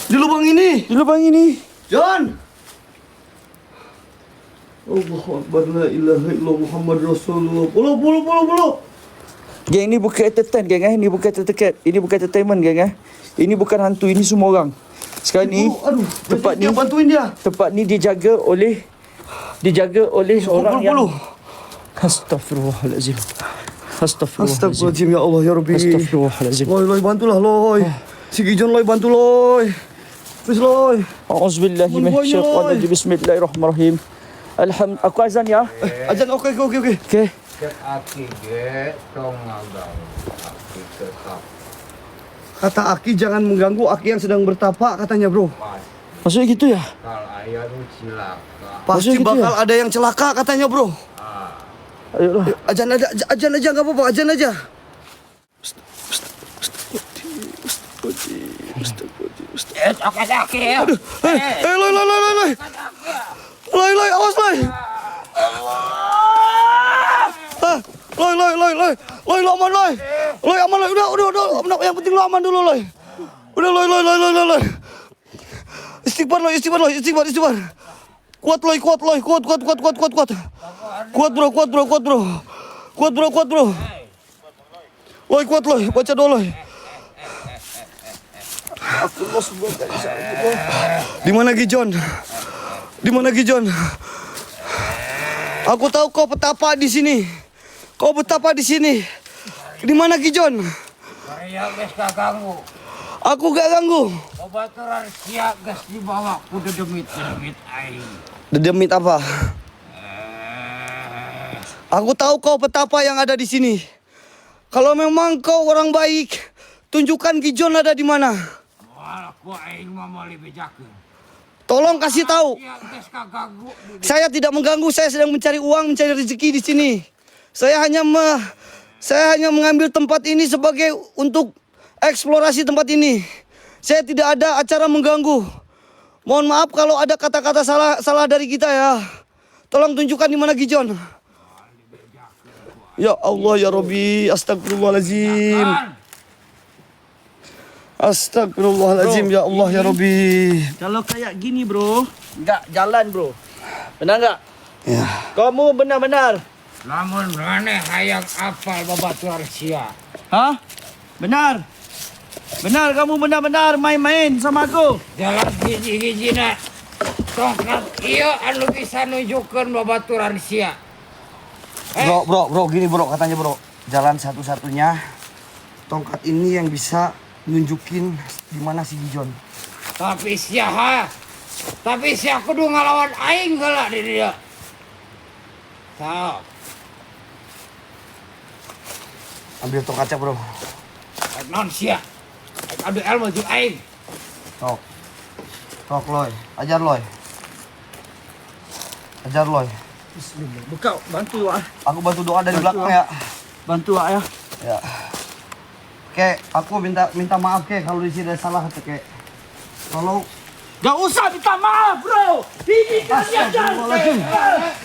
S1: Di lubang ini.
S2: Di lubang ini.
S1: Jon. Allahu Akbar la ilaha illallah Muhammad Rasulullah. Puluh.
S2: Geng, ini bukan entertain, geng. Ini bukan entertain. Ini bukan entertainment, geng. Ini bukan hantu, ini semua orang. Sekarang ni, tempat ni,
S1: bantuin dia.
S2: tempat ni dijaga oleh orang yang... Astagfirullahaladzim.
S1: Astagfirullahaladzim ya Allah ya Rabbi.
S2: Astagfirullahaladzim.
S1: Loy bantulah loy. Si Gijon loy bantu loy. Please loy.
S2: A'udzubillahi minasyaitonirrajim. Bismillahirrahmanirrahim. Aku azan ya.
S1: Ajan oke.
S2: Okey.
S4: Cek aki ge tong ngagang aki tetap
S1: Kata Aki jangan mengganggu Aki yang sedang bertapa katanya bro.
S2: Maksudnya gitu ya?
S4: kal aya nu cilaka.
S1: Pasti
S2: Maksudnya gitu
S1: bakal ada yang celaka katanya bro.
S2: Ayolah.
S1: Ajan aja nggak apa-apa, ajan aja.
S4: Aki ya.
S1: Loy, awas loy. Loy, aman loy. Loy aman loy, udah, yang penting lo aman dulu loy. Udah loy. Istighfar loy. Kuat loy. Kuat bro. Loy kuat loy, baca doa loy. Di mana Gijon? Aku tahu kau petapa di sini. Di mana Gijon?
S4: Aya geus kaganggu.
S1: Aku gak ganggu.
S4: Babaturan sia geus dibawa ku dedemit aing.
S1: Dedemit apa? Aku tahu kau petapa yang ada di sini. Kalau memang kau orang baik, tunjukkan Gijon ada di mana.
S4: Wah, ku aing mah meuli bejakeun.
S1: Tolong kasih tahu.
S4: Sia geus kaganggu.
S1: Saya tidak mengganggu, saya sedang mencari uang, mencari rezeki di sini. Saya hanya mengambil tempat ini sebagai untuk eksplorasi tempat ini. Saya tidak ada acara mengganggu. Mohon maaf kalau ada kata-kata salah dari kita ya. Tolong tunjukkan di mana Gijon. Ya Allah ya Rabbi, astagfirullahaladzim. Astagfirullahaladzim ya Allah ya Rabbi.
S2: Kalau kayak gini, bro, enggak jalan, bro. Benar enggak?
S1: Ya.
S2: Kamu benar-benar.
S4: Lamun maneh hayang apal babaturan sia.
S2: Hah? Benar kamu benar-benar main-main sama aku.
S4: Jalan hiji-hijina tongkat ieu anu bisa nunjukkeun babaturan sia.
S1: Bro, gini bro katanya bro. Jalan satu-satunya tongkat ini yang bisa nunjukin di mana si Gijon.
S4: Tapi sia kudu ngalawan aing heula di dieu. Tah,
S1: Ambil tongkatnya bro.
S4: non sia. Adu ilmu jeung aing.
S1: Tok loy. Ajar loy.
S2: Bismillah. Buka, bantu ah.
S1: Aku bantu doa dari belakang ya.
S2: Bantu ah ya.
S1: Ya. Oke, aku minta maaf ke kalau di sini ada salah ke. Tolong.
S2: Gak usah minta maaf, bro. Ini kan ya
S1: Astagfirullahaladzim.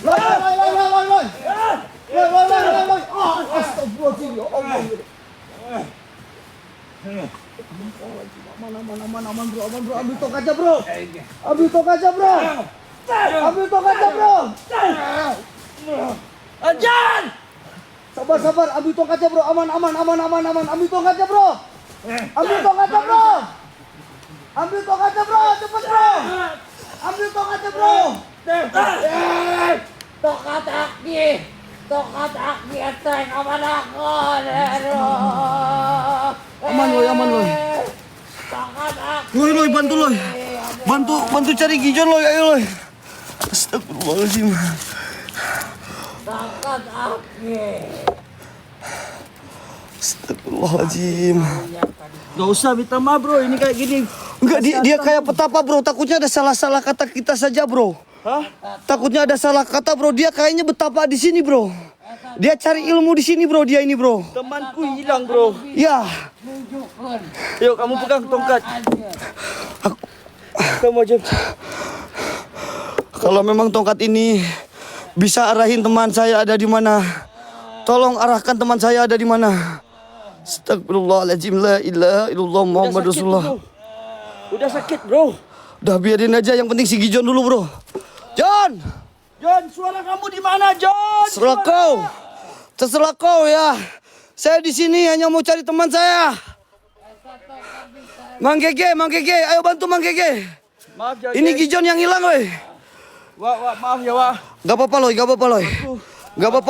S1: Loy. Astagfirullahaladzim ya Allah. Aman bro. Ambil tongkatnya bro.
S2: Ajan!
S1: Sabar. Ambil tongkatnya bro. Aman. Ambil tongkatnya bro. Ambil tongkatnya bro. Cepet bro. Ambil tongkatnya bro.
S4: Tokat aki ateng aman aku.
S1: Aman loy.
S4: Tokat aki.
S1: Loy, bantu loy. Bantu cari Gijon loy, ayo loy. Astagfirullahaladzim.
S4: Tokat aki.
S1: Astagfirullahaladzim.
S2: Gak usah minta maaf bro, ini kayak gini.
S1: Enggak, dia kayak petapa bro. Takutnya ada salah kata kita saja bro.
S2: Hah?
S1: Takutnya ada salah kata bro. Dia kayaknya betapa di sini bro. Dia cari ilmu di sini bro. Dia ini bro.
S2: Temanku hilang bro.
S1: Ya.
S4: Tunjukkan.
S2: Yuk kamu pegang tongkat. Kamu aja.
S1: Kalau memang tongkat ini bisa arahin teman saya ada di mana, tolong arahkan teman saya ada di mana. Astagfirullahaladzim, la ilaha illallah Muhammad Rasulullah.
S2: Udah sakit bro.
S1: Udah biarin aja, yang penting si Gijon dulu bro. John,
S2: Suara kamu di mana John?
S1: terserah kau ya. Saya di sini hanya mau cari teman saya. Mang Gege, ayo bantu Mang Gege.
S2: Maaf ya.
S1: Ini Gijon yang hilang weh.
S2: Wah, maaf ya wah.
S1: Gak apa-apa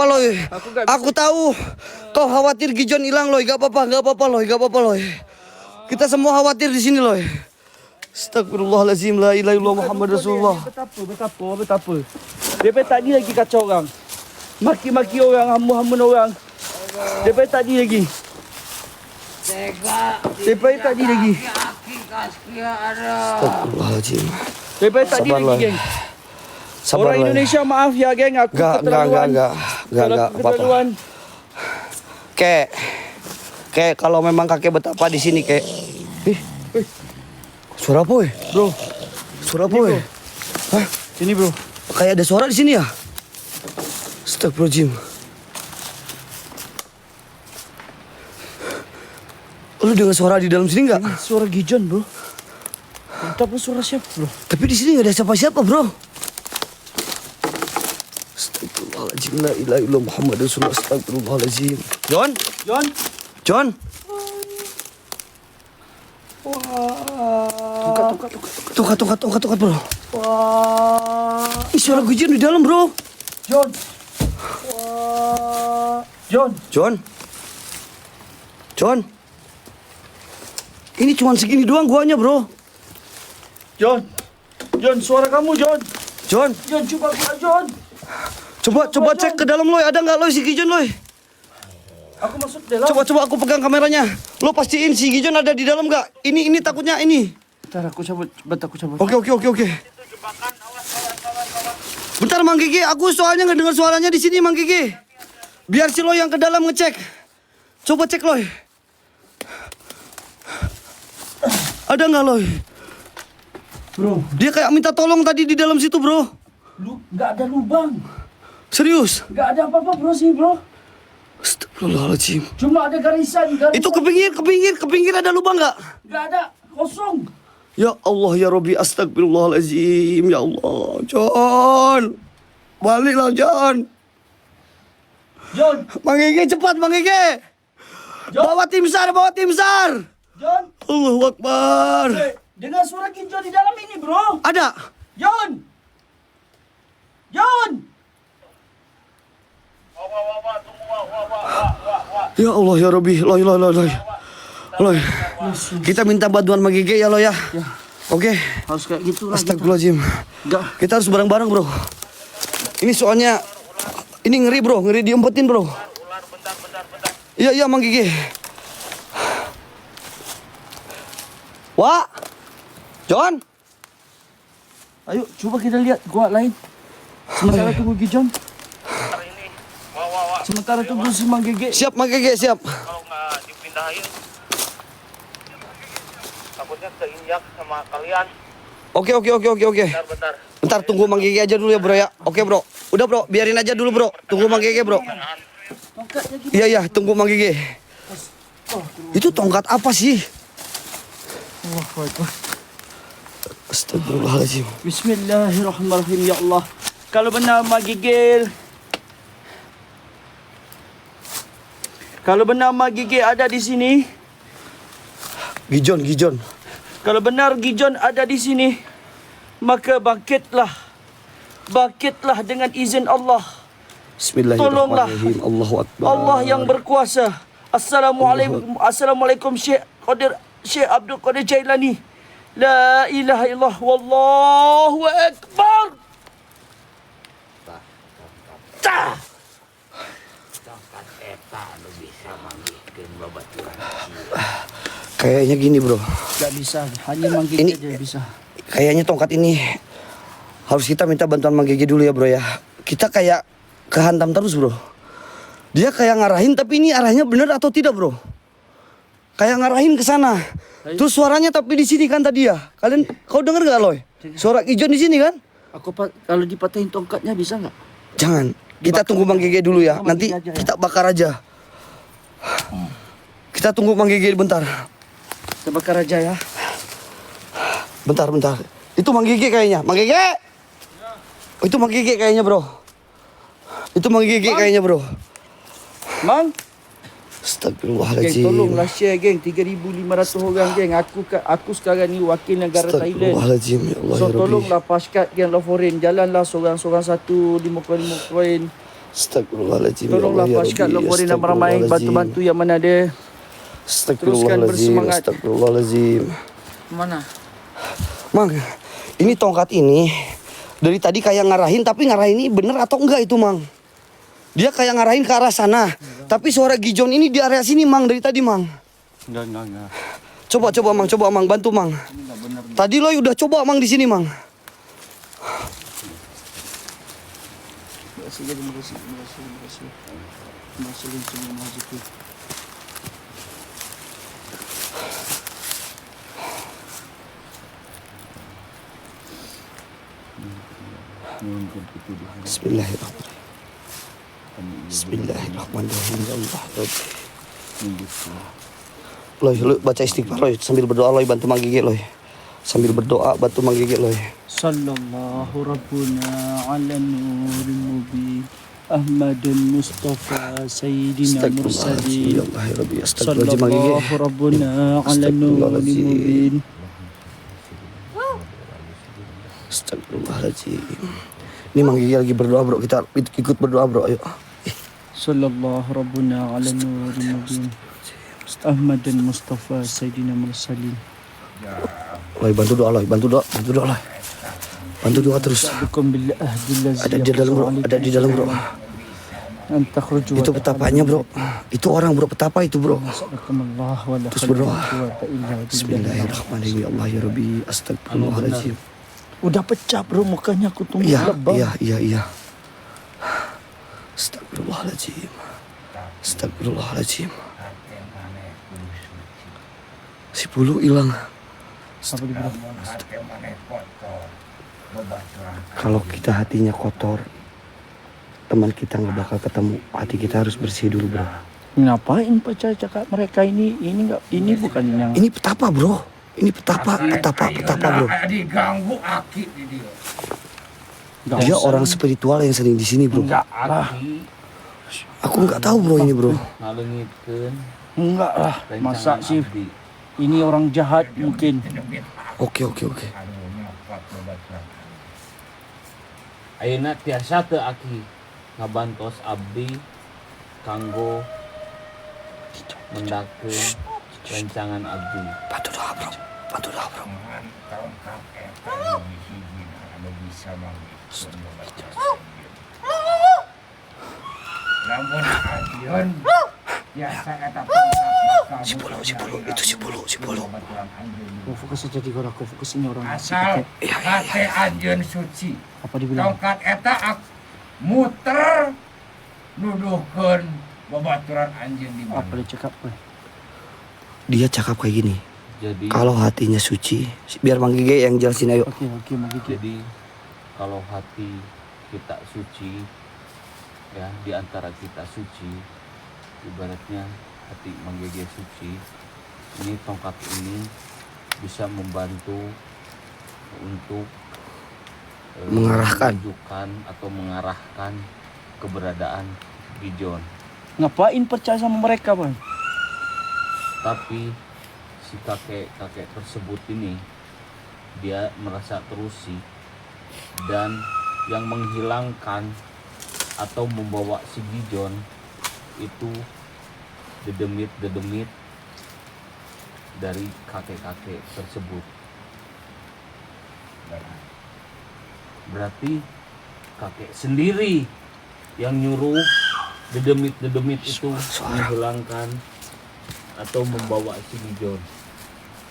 S1: loy. Aku tahu kau khawatir Gijon hilang loy. Gak apa-apa loy. Kita semua khawatir di sini loy. Astagfirullahaladzim, la ilaha illallah Muhammad Rasulullah.
S2: Betapa. DP tadi lagi kacau orang. Maki-maki orang, hamu-hamun orang. DP tadi lagi.
S4: Tega.
S2: DP tadi lagi.
S4: Aki kaskia ada.
S1: Astagfirullahaladzim.
S2: DP tadi lagi geng.
S1: Sabar
S2: Orang
S1: loy.
S2: Indonesia maaf ya geng, aku keterlaluan.
S1: Enggak, apa-apa.
S2: Keterlaluan.
S1: Kek, kalau memang kakek betapa di sini kek. Suara apa weh?
S2: Bro,
S1: Suara apa weh? Hah?
S2: sini bro.
S1: Kayak ada suara di sini ya? Astagfirullahaladzim. Lu dengar suara di dalam sini nggak?
S2: Ini suara Gijon bro. Tapi suara siapa bro?
S1: Tapi di sini nggak ada siapa-siapa bro. Astagfirullahaladzim, la ilaha illallah Muhammad Rasulullah. Astagfirullahaladzim. John. Tongkat bro.
S2: Wah.
S1: Ih, suara Gijon di dalam bro.
S2: John. Wah.
S1: John. Ini cuma segini doang guanya bro.
S2: John, suara kamu John.
S1: John,
S2: Coba keluar John.
S1: coba cek ke dalam loy, ada nggak loy si Gijon loy?
S2: Aku masuk dalam.
S1: Coba aku pegang kameranya. Lo pastiin si Gijon ada di dalam nggak? Ini takutnya ini.
S2: Bentar aku cabut.
S1: Oke. Bentar Mang Gigi, aku soalnya nggak dengar suaranya di sini Mang Gigi. Biar si Loy yang ke dalam ngecek. Coba cek Loy. Ada nggak Loy?
S2: Bro,
S1: Dia kayak minta tolong tadi di dalam situ bro.
S2: nggak ada lubang.
S1: Serius?
S2: Nggak ada apa-apa bro sih bro.
S1: Astagfirullahaladzim.
S2: Cuma ada garisan.
S1: Itu ke pinggir ada lubang nggak?
S2: Nggak ada, kosong.
S1: Ya Allah ya Rabbi, astagfirullahaladzim. Ya Allah, John. Baliklah John.
S2: John,
S1: Mang Gigi cepat Mang Gigi. Bawa tim SAR.
S2: John.
S1: Allahu Akbar.
S2: Dengar suara Gijon di dalam ini bro.
S1: Ada.
S2: John.
S1: Ya Allah ya Rabbi. Loy. Kita minta bantuan Mang Gigi ya lo ya. Oke.
S2: Harus kayak gitu lah.
S1: Astagfirullahaladzim.
S2: Enggak.
S1: Kita harus bareng-bareng bro. Ini soalnya ini ngeri bro, ngeri diumpetin bro. Iya Mang Gigi. Wah, John.
S2: Ayo coba kita lihat gua lain. Sementara tunggu Gijon. Sementara tunggu si Mang Gege.
S1: Siap Mang Gigi, siap.
S3: Kalau nggak dipindahin, takutnya keinjak sama kalian.
S1: Oke.
S3: Bentar.
S1: Bentar tunggu Mang Gigi aja dulu ya bro ya. Oke bro. Udah bro, biarin aja dulu bro. Tunggu Mang Gigi bro. Iya, tunggu Mang Gigi. Itu tongkat apa sih? Astagfirullahaladzim.
S2: Bismillahirrahmanirrahim ya Allah. Kalau benar Mang Gege. Kalau benar Mak Gigi ada di sini,
S1: Gijon.
S2: kalau benar Gijon ada di sini, maka bangkitlah. Bangkitlah dengan izin Allah.
S1: Bismillahirrahmanirrahim. Allahu Akbar.
S2: Allah yang berkuasa. Assalamualaikum Syekh Abdul Qadir Jailani. La ilaha illallah wallahu akbar. Tah.
S4: Tongkat eta anu bisa manggihkeun babaturan.
S1: Kayaknya gini bro.
S2: Gak bisa, hanya Mang Gigi
S1: Ini-
S2: aja bisa.
S1: Kayaknya tongkat ini harus kita minta bantuan Mang Gigi dulu ya bro ya. Kita kayak kehantam terus bro. Dia kayak ngarahin tapi ini arahnya benar atau tidak bro? Kayak ngarahin ke sana. Terus suaranya tapi di sini kan tadi ya. Kau dengar gak Loy? Suara Gijon di sini kan?
S2: Kalau dipatahin tongkatnya bisa nggak?
S1: Jangan. Kita tunggu Mang Gigi dulu ya.
S2: Mang
S1: Nanti
S2: Gigi aja ya.
S1: kita bakar aja. Kita tunggu Mang Gigi bentar.
S2: Kita bakar aja ya.
S1: Bentar. Itu Mang Gigi kayaknya. Mang Gigi. Oh, itu Mang Gigi kayaknya bro. Itu Mang Gigi kayaknya bro.
S2: Mang,
S1: Astagfirullahaladzim.
S2: geng tolonglah share geng 3.500 orang geng. Aku sekarang ni wakil negara Thailand.
S1: Astagfirullahaladzim ya Allah
S2: So
S1: ya Rabbi.
S2: tolonglah paskat geng Loforen. Jalanlah seorang-seorang satu 5 koin.
S1: Astagfirullahaladzim ya
S2: Tolonglah
S1: Allah ya
S2: paskat
S1: Rabbi.
S2: Loforen ramai-ramai. Bantu-bantu yang mana ada. Teruskan
S1: Astagfirullahaladzim.
S2: bersemangat.
S1: Astagfirullahaladzim.
S4: Mana?
S1: Mang, ini tongkat ini dari tadi kayak ngarahin tapi ngarahin ini bener atau enggak itu Mang? Dia kayak ngarahin ke arah sana. Tapi suara Gijon ini di area sini Mang dari tadi Mang.
S2: Enggak.
S1: Coba Mang, bantu Mang. Tadi lo udah coba Mang di sini Mang.
S2: Terima kasih.
S1: Bismillahirrahmanirrahim. Bismillahirrahmanirrahim. Ya Allah Rabbi. Loy, lu baca istighfar Loy sambil berdoa Loy, bantu Mang Gigi Loy. Sambil berdoa bantu Mang Gigi Loy.
S2: Sallallahu Rabbuna ala nuril mubin Ahmadun Mustafa Sayyidina
S1: Astagfirullahaladzim. Ya
S2: Mursalin.
S1: Allah ya Rabbi. Astagfirullahaladzim Mang Gigi.
S2: Sallallahu Rabbuna ala nuril
S1: Astagfirullahaladzim.
S2: mubin.
S1: Astagfirullahaladzim. Ini Mang Gigi lagi berdoa bro. Kita ikut berdoa bro. Ayo.
S2: Sallallahu Rabbuna ala nuril mubin Ahmadun Mustafa Sayyidina Mursalin.
S1: Loy bantu doa Loy. Bantu doa Loy. Bantu doa terus.
S2: Bikum bil ahdil ladzi
S1: Ada di dalam bro. Ada di dalam bro.
S2: an takhruju
S1: Itu petapanya bro. Itu orang bro petapa itu bro.
S2: Nas'alukallah wa la
S1: Terus berdoa.
S2: quwwata illa billah.
S1: Bismillahirrahmanirrahim. Ya Allah ya Rabbi. Astagfirullahaladzim.
S2: Udah pecah bro mukanya aku tunggu
S1: Iya.
S2: lebam.
S1: Astagfirullahaladzim. Astagfirullahaladzim. Si bulu hilang.
S2: Apa di bro?
S1: Kalau kita hatinya kotor, teman kita nggak bakal ketemu. Hati kita harus bersih dulu bro.
S2: Ngapain pecah cakap mereka ini? Ini bukan yang
S1: Ini petapa bro. Ini petapa bro.
S4: Diganggu aki di dia.
S1: Dia orang spiritual yang sering di sini bro.
S2: enggak lah.
S1: Aku nggak tahu bro ini bro.
S5: ngalengitkeun
S2: Enggak lah. Masa
S5: rencana
S2: sih
S5: abdi.
S2: ini orang jahat mungkin.
S1: Oke.
S5: Ayeuna tiasa teu aki ngabantos abdi kanggo mendakeun rancangan abdi.
S1: Bantu doa bro.
S4: Lamun adion biasa kata
S1: Si bulu. Itu si bulu.
S2: Kau fokus aja di orang. Kau fokus ini orang.
S4: asal kate anjeun suci.
S2: Apa dibilang?
S4: Tongkat eta muter nuduhkeun babaturan anjeun di
S2: Apa
S4: mana.
S2: dia cakap?
S1: Dia cakap kayak gini.
S5: Jadi
S1: Kalau hatinya suci, biar Mang Gigi yang jelasin ayo.
S2: Oke, Mang Gigi.
S5: jadi kalau hati kita suci, ya di antara kita suci, ibaratnya hati menggigit suci, ini tongkat ini bisa membantu untuk
S1: Mengarahkan.
S5: menunjukkan atau mengarahkan keberadaan Gijon.
S2: Ngapain percaya sama mereka, Bang?
S5: Tapi si kakek tersebut ini dia merasa terusi, dan yang menghilangkan atau membawa si Gijon itu dedemit dari kakek-kakek tersebut. Berarti kakek sendiri yang nyuruh dedemit itu menghilangkan atau membawa si Gijon.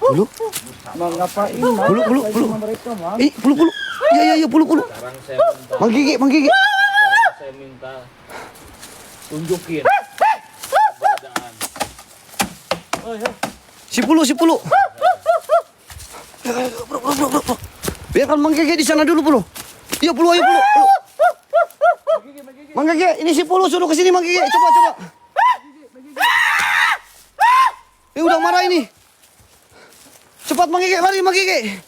S1: Pulu.
S2: Bang, ngapain?
S1: Pulu.
S2: Mereka, Bang.
S1: Pulu. Iya, pulu.
S5: Sekarang saya minta,
S1: Mang Gigi.
S5: sekarang saya minta tunjukin keberadaan.
S1: Si Pulu. Bro. Biarkan Mang Gigi di sana dulu, Pulu. Iya, Pulu, ayo, Pulu. Mang Gigi, ini si Pulu suruh ke sini, Mang Gigi. Coba. Ini udah marah ini. Cepat Mang Gigi, lari Mang Gigi.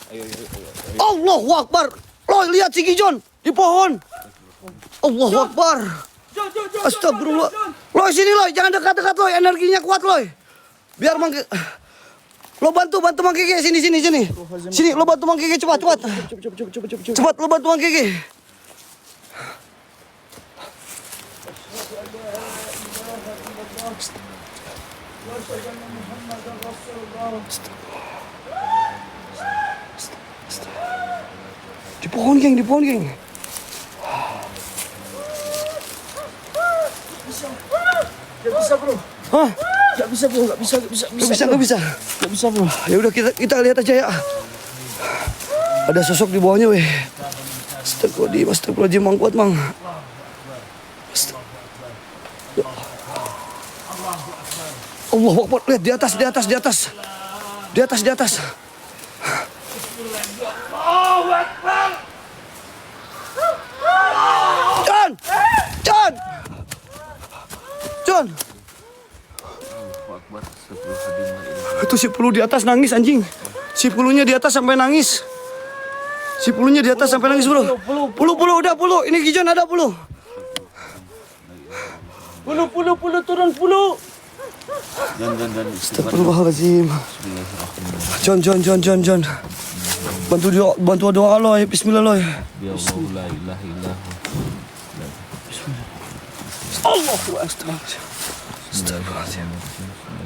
S1: Allahu Akbar. Loh, lihat si Gijon di pohon. Allahu Akbar. Astagfirullah. Loh, sini loh, jangan dekat-dekat loh, energinya kuat loh. Biar Mang Gigi. Lo bantu Mang Gigi, sini. Sini, lo bantu Mang Gigi, cepat. Cepat, lo bantu Mang Gigi. Di pohon, geng.
S2: Gak bisa, Bro.
S1: Hah?
S2: Gak bisa, Bro. Gak bisa.
S1: Gak bisa.
S2: Gak bisa, Bro.
S1: Ya udah kita lihat aja ya. Ada sosok di bawahnya, weh. Astagfirullahaladzim, Mang, kuat, Mang. Allahu Akbar, lihat di atas. John. Itu si Pulu di atas nangis, anjing. Si Pulunya di atas sampai nangis. Bro. Pulu, udah Pulu. Ini Gijon ada Pulu.
S2: Pulu, turun, Pulu.
S1: Astagfirullahaladzim. John. Bantu doa lo, ya. Bismillah lo.
S5: Ya Allah, la ilaha illallah.
S2: Allahu Akbar.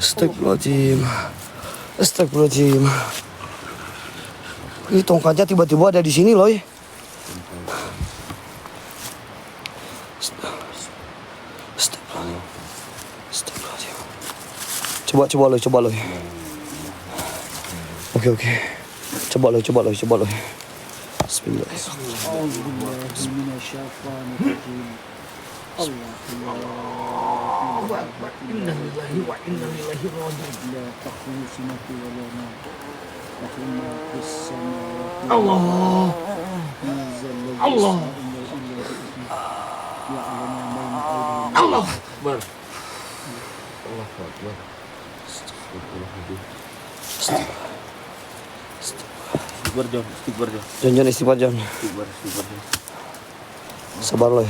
S1: Astagfirullahaladzim. Ini tongkatnya tiba-tiba ada di sini loh. Astagfirullahaladzim. Coba lo. Oke. Coba lo. Bismillahirrahmanirrahim.
S2: Innalillahi wa inna ilaihi raji'un. Allah. Akbar.
S5: Istighfar, Jon.
S1: John, istighfar, John. Sabar lo.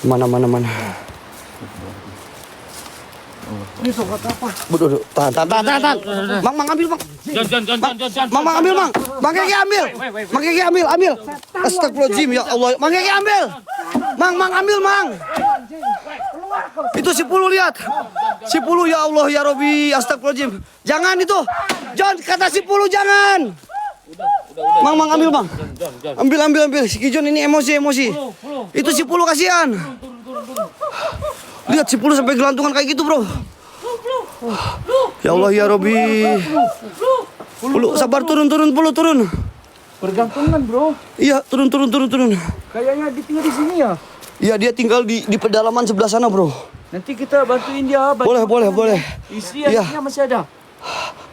S1: Mana.
S2: Ini sobat apa?
S1: Bodoh. Tahan. Mang ambil, Mang.
S5: Jon.
S1: Mang ambil, Mang. Mang Gigi ambil. Astagfirullahaladzim, ya Allah. Mang Gigi ambil. Mang ambil, Mang. Itu si Pulu, lihat. Si Pulu, ya Allah, ya Robi. Astagfirullahaladzim. Jangan itu. John, kata si Pulu jangan. Mang ambil, Mang. Ambil. Si Gijon ini emosi. Itu si Pulu, kasihan. Lihat si Pulu sampai gelantungan kayak gitu, Bro. Ya Allah, ya Robi. Pulu, sabar, turun, Pulu, turun.
S2: Bergantungan, Bro.
S1: Iya, turun.
S2: Kayaknya dia tinggal di sini ya.
S1: Iya, dia tinggal di pedalaman sebelah sana, Bro.
S2: Nanti kita bantuin dia.
S1: Boleh.
S2: Isi anaknya masih ada.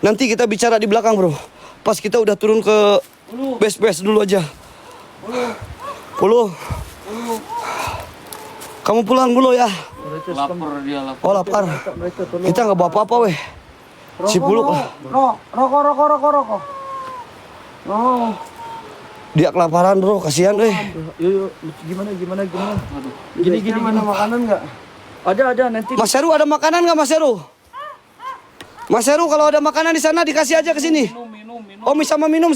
S1: Nanti kita bicara di belakang, Bro. Pas kita udah turun ke base dulu aja. Pulu. Kamu pulang dulu ya.
S5: Lapar dia.
S1: Oh, lapar. Kita nggak bawa apa-apa, weh. Si Pulu.
S2: Rokok. No.
S1: Dia kelaparan bro, kasihan
S2: Yuk, gimana? Aduh. Gini.
S1: Mana makanan nggak?
S2: Ada nanti.
S1: Mas Heru ada makanan nggak Mas Heru? Mas Heru kalau ada makanan di sana dikasih aja ke sini.
S2: Minum.
S1: Oh sama minum.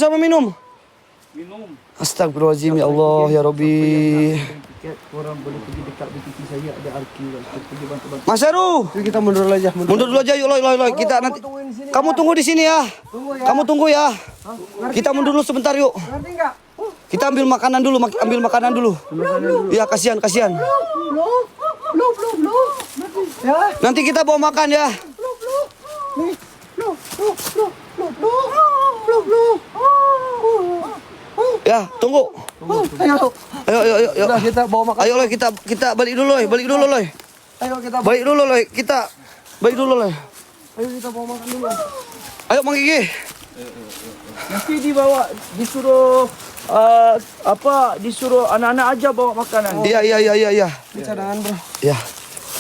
S1: Astagfirullahaladzim ya Allah ya Robbi.
S2: Orang boleh pergi dekat BTP saya ada arki pergi bantu.
S1: Mas Heru,
S6: Kita mundur aja.
S1: mundur dulu aja yuk Loy. Kita nanti kamu tunggu di sini ya. Kamu tunggu ya. Kita mundur dulu sebentar yuk.
S6: Ngerti nggak?
S1: Kita ambil makanan dulu. Ya kasihan.
S6: Ya.
S1: Nanti kita bawa makan ya. Ya, tunggu.
S6: Ayo.
S1: Ayo.
S6: Udah kita bawa makan.
S1: Ayo Loy, kita balik dulu Loy.
S6: Ayo kita
S1: Balik dulu Loy.
S6: Ayo kita bawa makan dulu.
S1: Ayo Mang Gigi.
S2: Nanti disuruh disuruh anak-anak aja bawa makanan.
S1: Iya.
S6: Ini cadangan bro.
S1: Ya.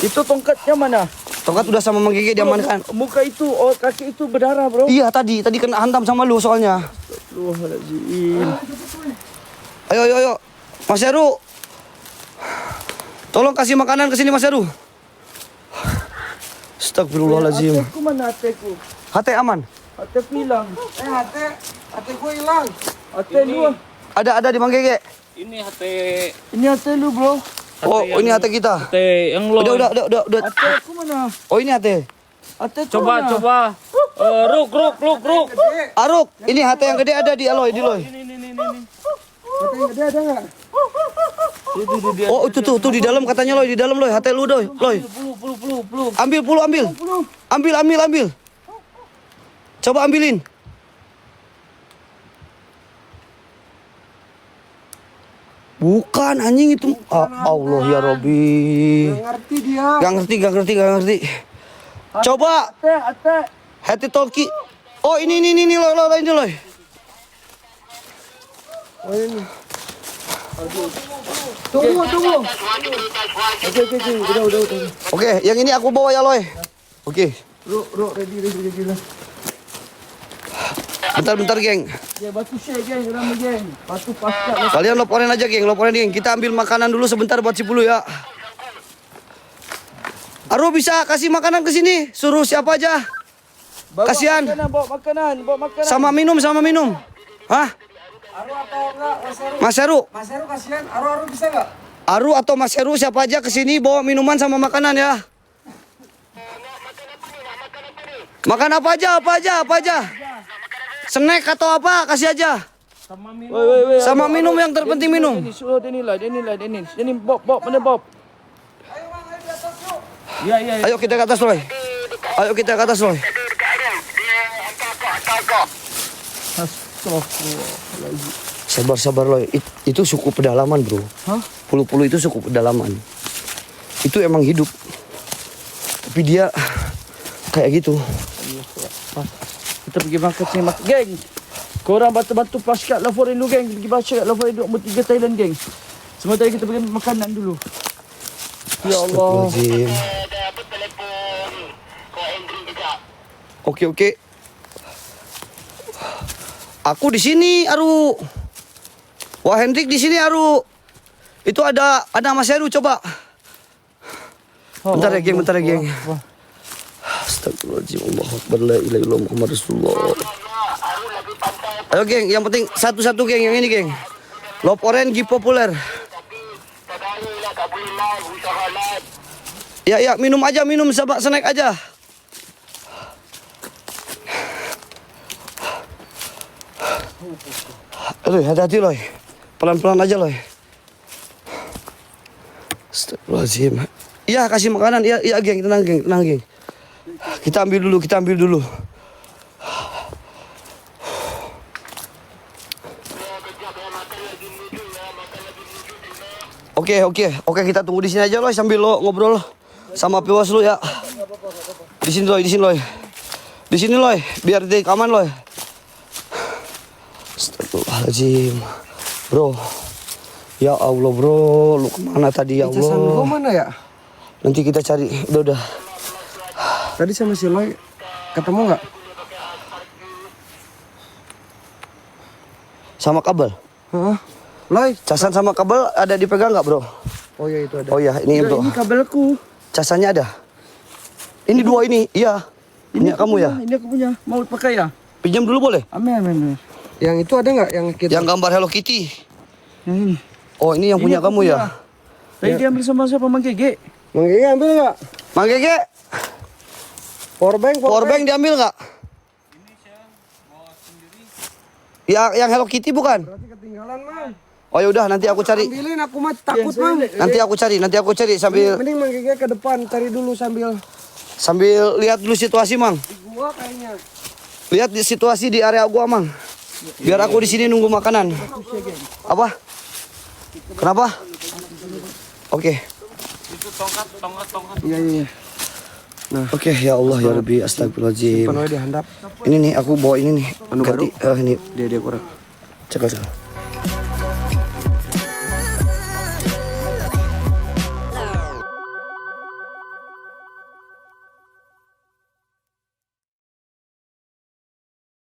S2: Itu tongkatnya mana?
S1: Tongkat udah sama Mang Gigi diamankan.
S2: Muka itu, kaki itu berdarah, bro.
S1: Iya tadi kena hantam sama lu soalnya.
S2: Astagfirullahaladzim.
S1: Ayo. Mas Heru. Tolong kasih makanan ke sini Mas Heru. Astagfirullahaladzim.
S2: Ateku mana ateku?
S1: Hati aman.
S2: Ateku hilang.
S6: Hati gue hilang.
S2: Ate lu.
S1: Ada di Mang Gigi.
S5: Ini
S2: Ini ate lu, bro.
S1: Oh, ini hati kita.
S5: yang lo.
S1: Udah.
S2: Ateku mana?
S1: Oh, ini hati.
S2: Ate
S5: Coba. Ruk.
S1: Aruk, ini hati yang gede ada di Aloy, Loy.
S6: Hati yang gede ada nggak?
S1: Oh, itu tuh di dalam katanya Loy, di dalam Loy, hati lu Loy.
S5: Peluk.
S1: Ambil. Coba ambilin. Bukan anjing itu. Allah ya Robbi.
S6: Ngerti dia.
S1: Gak ngerti. Coba.
S2: Ate.
S1: Hati Toki. Oh ini Loy.
S6: Oh ini. Tunggu. Udah.
S1: Oke, yang ini aku bawa ya Loy. Oke.
S6: Bro, ready.
S1: Bentar geng.
S2: Ya batu share, geng. Rame, geng. Batu pasca.
S1: Kalian loporin aja geng. Kita ambil makanan dulu sebentar buat si Pulu ya. Aru bisa kasih makanan ke sini. Suruh siapa aja. Kasihan.
S2: Bawa makanan.
S1: Sama minum. Hah?
S6: Aru atau enggak?
S1: Mas Heru.
S6: Mas Heru kasihan. Aru bisa nggak?
S1: Aru atau Mas Heru siapa aja ke sini bawa minuman sama makanan ya. Makan apa aja. Snack atau apa kasih aja. Sama minum yang terpenting minum.
S2: Ini suruh Denis. Ini Bob, mana Bob? Ya.
S1: Ayo kita ke atas Loy. Sabar Loy. Itu suku pedalaman bro.
S2: Hah?
S1: Pulu-pulu itu suku pedalaman. Itu emang hidup. Tapi dia kayak gitu.
S2: Kita pergi makan sini, geng. Korang bantu pasca laporin dulu, geng. Pergi baca kat laporin dulu 3 Thailand, geng. Sementara kita pergi makanan dulu. Ya Allah.
S1: Astagfirullahaladzim.
S3: Dapat telefon Ko Hendrik juga.
S1: Oke. Aku di sini, Aru. Wah, Hendrik di sini, Aru. Itu ada Mas Heru, coba. Bentar ya, geng. Astagfirullahaladzim. Allahu Akbar. La ilaha illallah Muhammad Rasulullah. Ayo, geng. Yang penting satu-satu, geng. Yang ini, geng. Loporen Gi populer.
S3: Kadang-kadang tak boleh live, usaha live.
S1: Ya, minum aja, sama snack aja. Aduh, hati-hati Loy. Pelan-pelan aja Loy. Astagfirullahaladzim. Iya, kasih makanan. Iya, geng. Tenang, geng. Kita ambil dulu. Oke, kita tunggu di sini aja Loy sambil lo ngobrol sama Piwas lu ya. Di sini Loy, biar dia aman Loy. Astagfirullahaladzim. Bro. Ya Allah, bro. Lu kemana tadi ya
S6: Casan gue
S1: Allah?
S6: mana ya?
S1: Nanti kita cari. Udah.
S6: Tadi sama si Loy ketemu nggak?
S1: Sama kabel.
S6: Hah? Loy.
S1: Casan sama kabel ada dipegang nggak, bro?
S6: Oh iya itu ada.
S1: Oh iya, ini
S2: Ya,
S1: bro.
S2: ini kabelku.
S1: Casannya ada. Ini dua ini, iya. Ini kamu ya?
S2: Ini aku punya. Mau pakai ya?
S1: Pinjam dulu boleh?
S2: Amin, amin, amin.
S6: Yang itu ada nggak yang kita?
S1: Yang gambar Hello Kitty.
S2: Yang ini.
S1: Oh ini yang
S2: Ini
S1: punya
S2: aku
S1: kamu
S2: punya.
S1: ya?
S2: Tadi diambil sama siapa, Mang Gege?
S6: Mang Gege ambil nggak?
S1: Mang Gege,
S6: Powerbank.
S1: powerbank diambil nggak? Yang Hello Kitty bukan?
S6: Berarti ketinggalan Mang.
S1: Oh yaudah nanti aku cari.
S6: Ambilin aku mah takut Mang.
S1: Nanti aku cari sambil
S6: Mending Mang Gege ke depan cari dulu sambil
S1: lihat dulu situasi, Mang.
S6: di gua kayaknya.
S1: Lihat di situasi di area gua, Mang. Biar aku di sini nunggu makanan. Apa? Kenapa? Oke.
S6: Iya iya.
S1: Oke, ya Allah ya Rabbi, astagfirullahaladzim.
S6: Penuh dihandap.
S1: Ini nih aku bawa ini nih. Ganti ini
S6: Dia kurang.
S1: cekal.